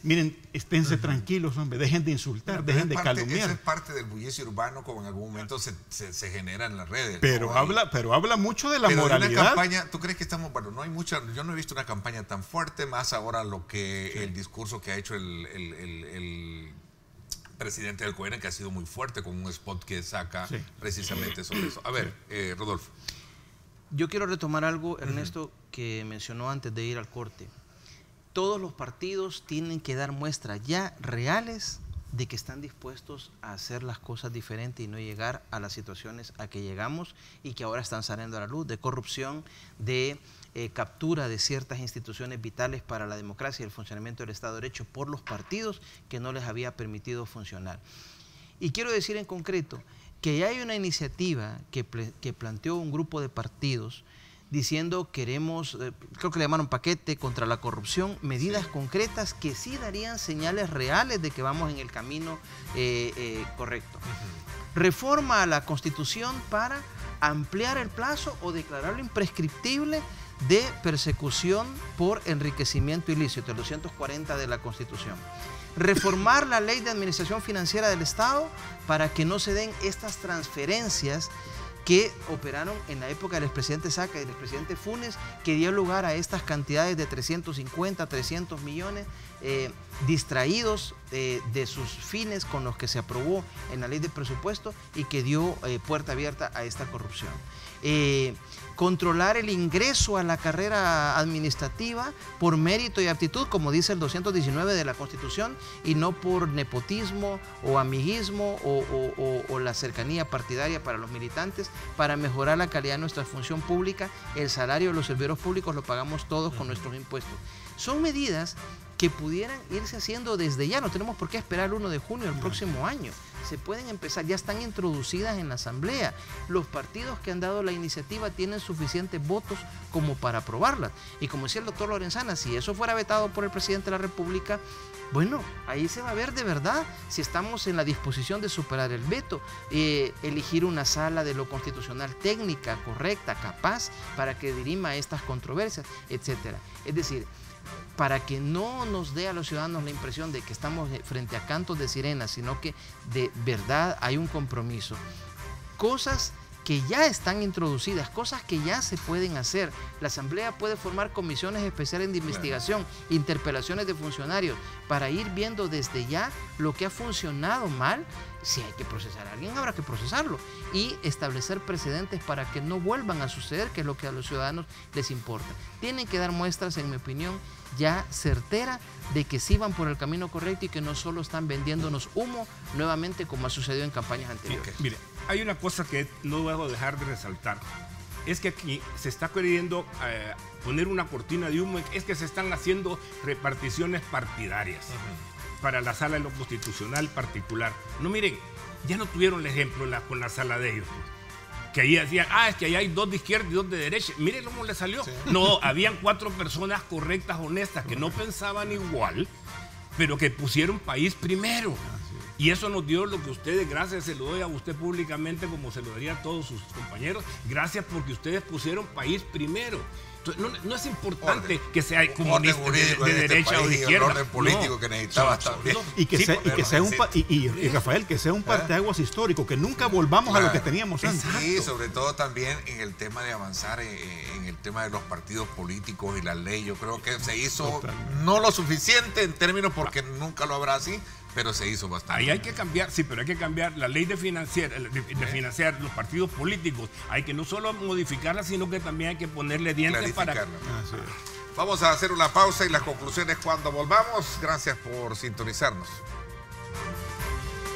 H: miren, esténse tranquilos, hombre, dejen de insultar, dejen de calumniar.
B: Eso es parte del bullicio urbano, como en algún momento se genera en las redes.
H: Pero habla mucho de la moralidad.
B: Una campaña, ¿tú crees que estamos, bueno, no hay mucha, yo no he visto una campaña tan fuerte, más ahora el discurso que ha hecho el presidente del COENA, que ha sido muy fuerte con un spot que saca precisamente sobre eso. A ver, Rodolfo.
F: Yo quiero retomar algo, Ernesto, que mencionó antes de ir al corte. Todos los partidos tienen que dar muestras ya reales de que están dispuestos a hacer las cosas diferentes y no llegar a las situaciones a que llegamos y que ahora están saliendo a la luz, de corrupción, de captura de ciertas instituciones vitales para la democracia y el funcionamiento del Estado de Derecho por los partidos que no les había permitido funcionar. Y quiero decir en concreto que ya hay una iniciativa que planteó un grupo de partidos diciendo queremos, creo que le llamaron paquete contra la corrupción, medidas concretas que sí darían señales reales de que vamos en el camino correcto. Reforma a la Constitución para ampliar el plazo o declararlo imprescriptible de persecución por enriquecimiento ilícito, el 240 de la Constitución. Reformar la Ley de Administración Financiera del Estado para que no se den estas transferencias que operaron en la época del expresidente Saca y del expresidente Funes, que dio lugar a estas cantidades de 350, 300 millones distraídos de sus fines con los que se aprobó en la ley de presupuesto y que dio puerta abierta a esta corrupción. Controlar el ingreso a la carrera administrativa por mérito y aptitud, como dice el 219 de la Constitución, y no por nepotismo o amiguismo o la cercanía partidaria para los militantes, para mejorar la calidad de nuestra función pública. El salario de los servidores públicos lo pagamos todos con nuestros impuestos. Son medidas que pudieran irse haciendo desde ya, no tenemos por qué esperar el 1 de junio del próximo año. Se pueden empezar, ya están introducidas en la Asamblea. Los partidos que han dado la iniciativa tienen suficientes votos como para aprobarlas. Y como decía el doctor Lorenzana, si eso fuera vetado por el presidente de la República, bueno, ahí se va a ver de verdad si estamos en la disposición de superar el veto, elegir una sala de lo constitucional técnica, correcta, capaz, para que dirima estas controversias, etcétera. Es decir, para que no nos dé a los ciudadanos la impresión de que estamos frente a cantos de sirena, sino que de verdad hay un compromiso. Cosas que ya están introducidas, cosas que ya se pueden hacer. La Asamblea puede formar comisiones especiales de investigación, interpelaciones de funcionarios, para ir viendo desde ya lo que ha funcionado mal. Si hay que procesar a alguien, habrá que procesarlo y establecer precedentes para que no vuelvan a suceder, que es lo que a los ciudadanos les importa. Tienen que dar muestras, en mi opinión, ya certera de que sí van por el camino correcto y que no solo están vendiéndonos humo nuevamente como ha sucedido en campañas anteriores.
G: Mire, hay una cosa que no debo dejar de resaltar. Es que aquí se está queriendo poner una cortina de humo, es que se están haciendo reparticiones partidarias para la sala de lo constitucional particular. No, miren, ya no tuvieron el ejemplo con la sala de ellos. Que ahí decían, es que ahí hay 2 de izquierda y 2 de derecha. Miren cómo le salió. Sí. No, habían 4 personas correctas, honestas, que no pensaban igual, pero que pusieron país primero. Y eso nos dio lo que ustedes, gracias, se lo doy a usted públicamente como se lo daría a todos sus compañeros. Gracias porque ustedes pusieron país primero. Entonces, no es importante que sea comunista de derecha o de izquierda.
B: El orden político que necesitaba también.
H: Y Rafael, que sea un parteaguas histórico, que nunca volvamos a lo que teníamos antes.
B: Sí, sobre todo también en el tema de avanzar en el tema de los partidos políticos y la ley. Yo creo que se hizo no lo suficiente en términos, porque nunca lo habrá así, pero se hizo bastante.
G: Ahí hay que cambiar, sí, pero hay que cambiar la ley de financiar los partidos políticos. Hay que no solo modificarla, sino que también hay que ponerle dientes para...
B: Vamos a hacer una pausa y las conclusiones cuando volvamos. Gracias por sintonizarnos.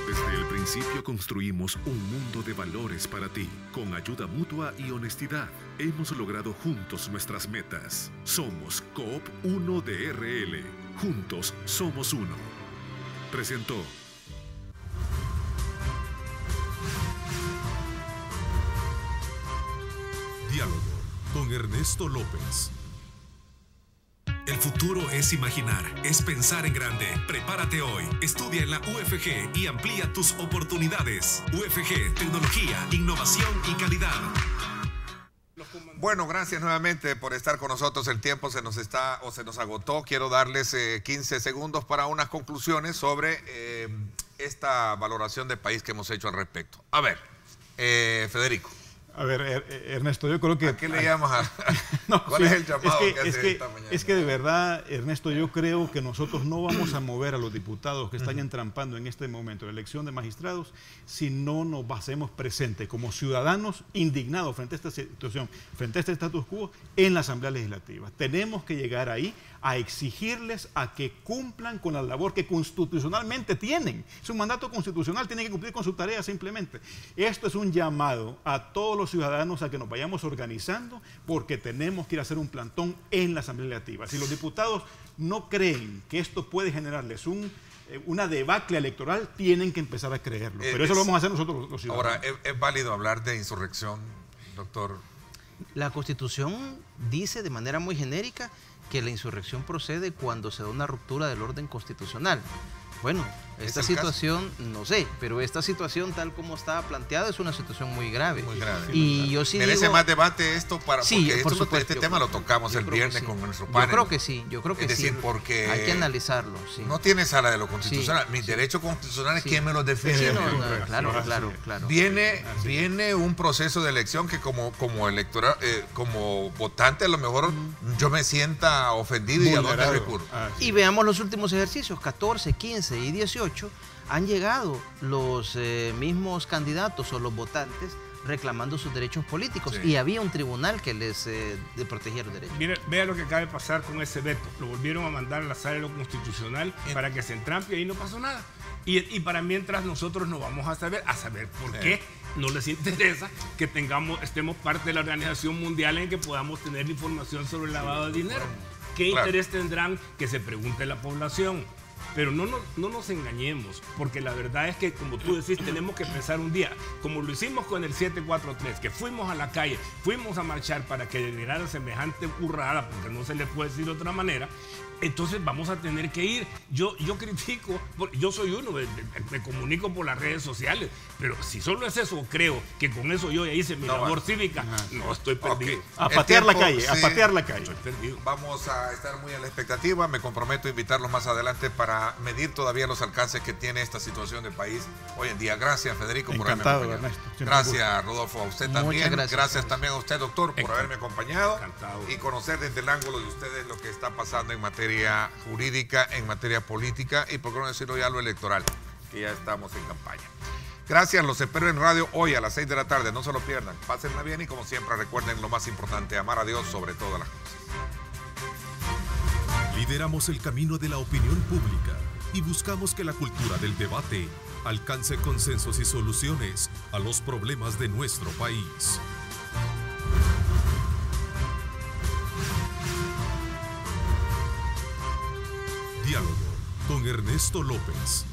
I: Desde el principio construimos un mundo de valores para ti. Con ayuda mutua y honestidad, hemos logrado juntos nuestras metas. Somos Coop 1 de RL. Juntos somos uno. Presentó.
A: Diálogo con Ernesto López.
J: El futuro es imaginar, es pensar en grande. Prepárate hoy, estudia en la UFG y amplía tus oportunidades. UFG, tecnología, innovación y calidad.
B: Bueno, gracias nuevamente por estar con nosotros. El tiempo se nos agotó. Quiero darles 15 segundos para unas conclusiones sobre esta valoración de país que hemos hecho al respecto. A ver, Federico.
H: A ver, Ernesto, yo creo que...
B: ¿A qué le llamas? ¿Cuál es el llamado que hace esta mañana?
H: Es que de verdad, Ernesto, yo creo que nosotros no vamos a mover a los diputados que están entrampando en este momento la elección de magistrados si no nos hacemos presentes como ciudadanos indignados frente a esta situación, frente a este status quo en la Asamblea Legislativa. Tenemos que llegar ahí a exigirles a que cumplan con la labor que constitucionalmente tienen. Es un mandato constitucional, tienen que cumplir con su tarea simplemente. Esto es un llamado a todos los ciudadanos a que nos vayamos organizando, porque tenemos que ir a hacer un plantón en la Asamblea Legislativa. Si los diputados no creen que esto puede generarles una debacle electoral, tienen que empezar a creerlo. Pero eso lo vamos a hacer nosotros los ciudadanos.
B: Ahora, ¿es válido hablar de insurrección, doctor?
F: La Constitución dice de manera muy genérica que la insurrección procede cuando se da una ruptura del orden constitucional. Bueno, esta situación, no sé, pero esta situación tal como estaba planteada es una situación muy grave.
B: Muy grave.
F: Y yo sí
B: ¿merece
F: digo,
B: más debate esto?
F: Sí,
B: porque
F: por supuesto,
B: este tema lo tocamos el viernes con nuestro panel.
F: Yo creo que sí,
B: es decir, porque
F: hay que analizarlo. Sí.
B: No tiene sala de lo constitucional. Mis derechos constitucionales, ¿quién me los defiende?
F: Sí, claro.
B: Viene un proceso de elección que como votante a lo mejor yo me sienta ofendido y a dónde recurro.
F: Y veamos los últimos ejercicios, 14, 15 y 18. Han llegado los mismos candidatos o los votantes reclamando sus derechos políticos y había un tribunal que les protegía los derechos.
G: Mire, vea lo que acaba de pasar con ese veto. Lo volvieron a mandar a la sala de lo constitucional para que se entrampe y ahí no pasó nada. Y para mientras nosotros no vamos a saber por qué no les interesa que estemos parte de la Organización Mundial en que podamos tener información sobre el lavado de dinero. ¿Qué interés tendrán? Que se pregunte la población. Pero no nos engañemos, porque la verdad es que, como tú decís, tenemos que pensar un día, como lo hicimos con el 743, que fuimos a la calle, fuimos a marchar para que generara semejante burrada, porque no se le puede decir de otra manera. Entonces vamos a tener que ir. Yo critico, yo soy uno, me comunico por las redes sociales, pero si solo es eso, creo que con eso yo ya hice mi labor cívica, no estoy perdido.
H: A patear la calle.
G: Estoy perdido.
B: Vamos a estar muy a la expectativa. Me comprometo a invitarlos más adelante para medir todavía los alcances que tiene esta situación del país hoy en día. Gracias, Federico, por haberme acompañado. Gracias, Rodolfo, a usted también. Gracias también a usted, doctor, por haberme acompañado.
G: Encantado.
B: Y conocer desde el ángulo de ustedes lo que está pasando en materia jurídica, en materia política y por qué no decirlo ya lo electoral, que ya estamos en campaña. Gracias, los espero en radio hoy a las 6 de la tarde, no se lo pierdan, pásenla bien y como siempre recuerden lo más importante, amar a Dios sobre todas las cosas.
A: Lideramos el camino de la opinión pública y buscamos que la cultura del debate alcance consensos y soluciones a los problemas de nuestro país. Diálogo con Ernesto López.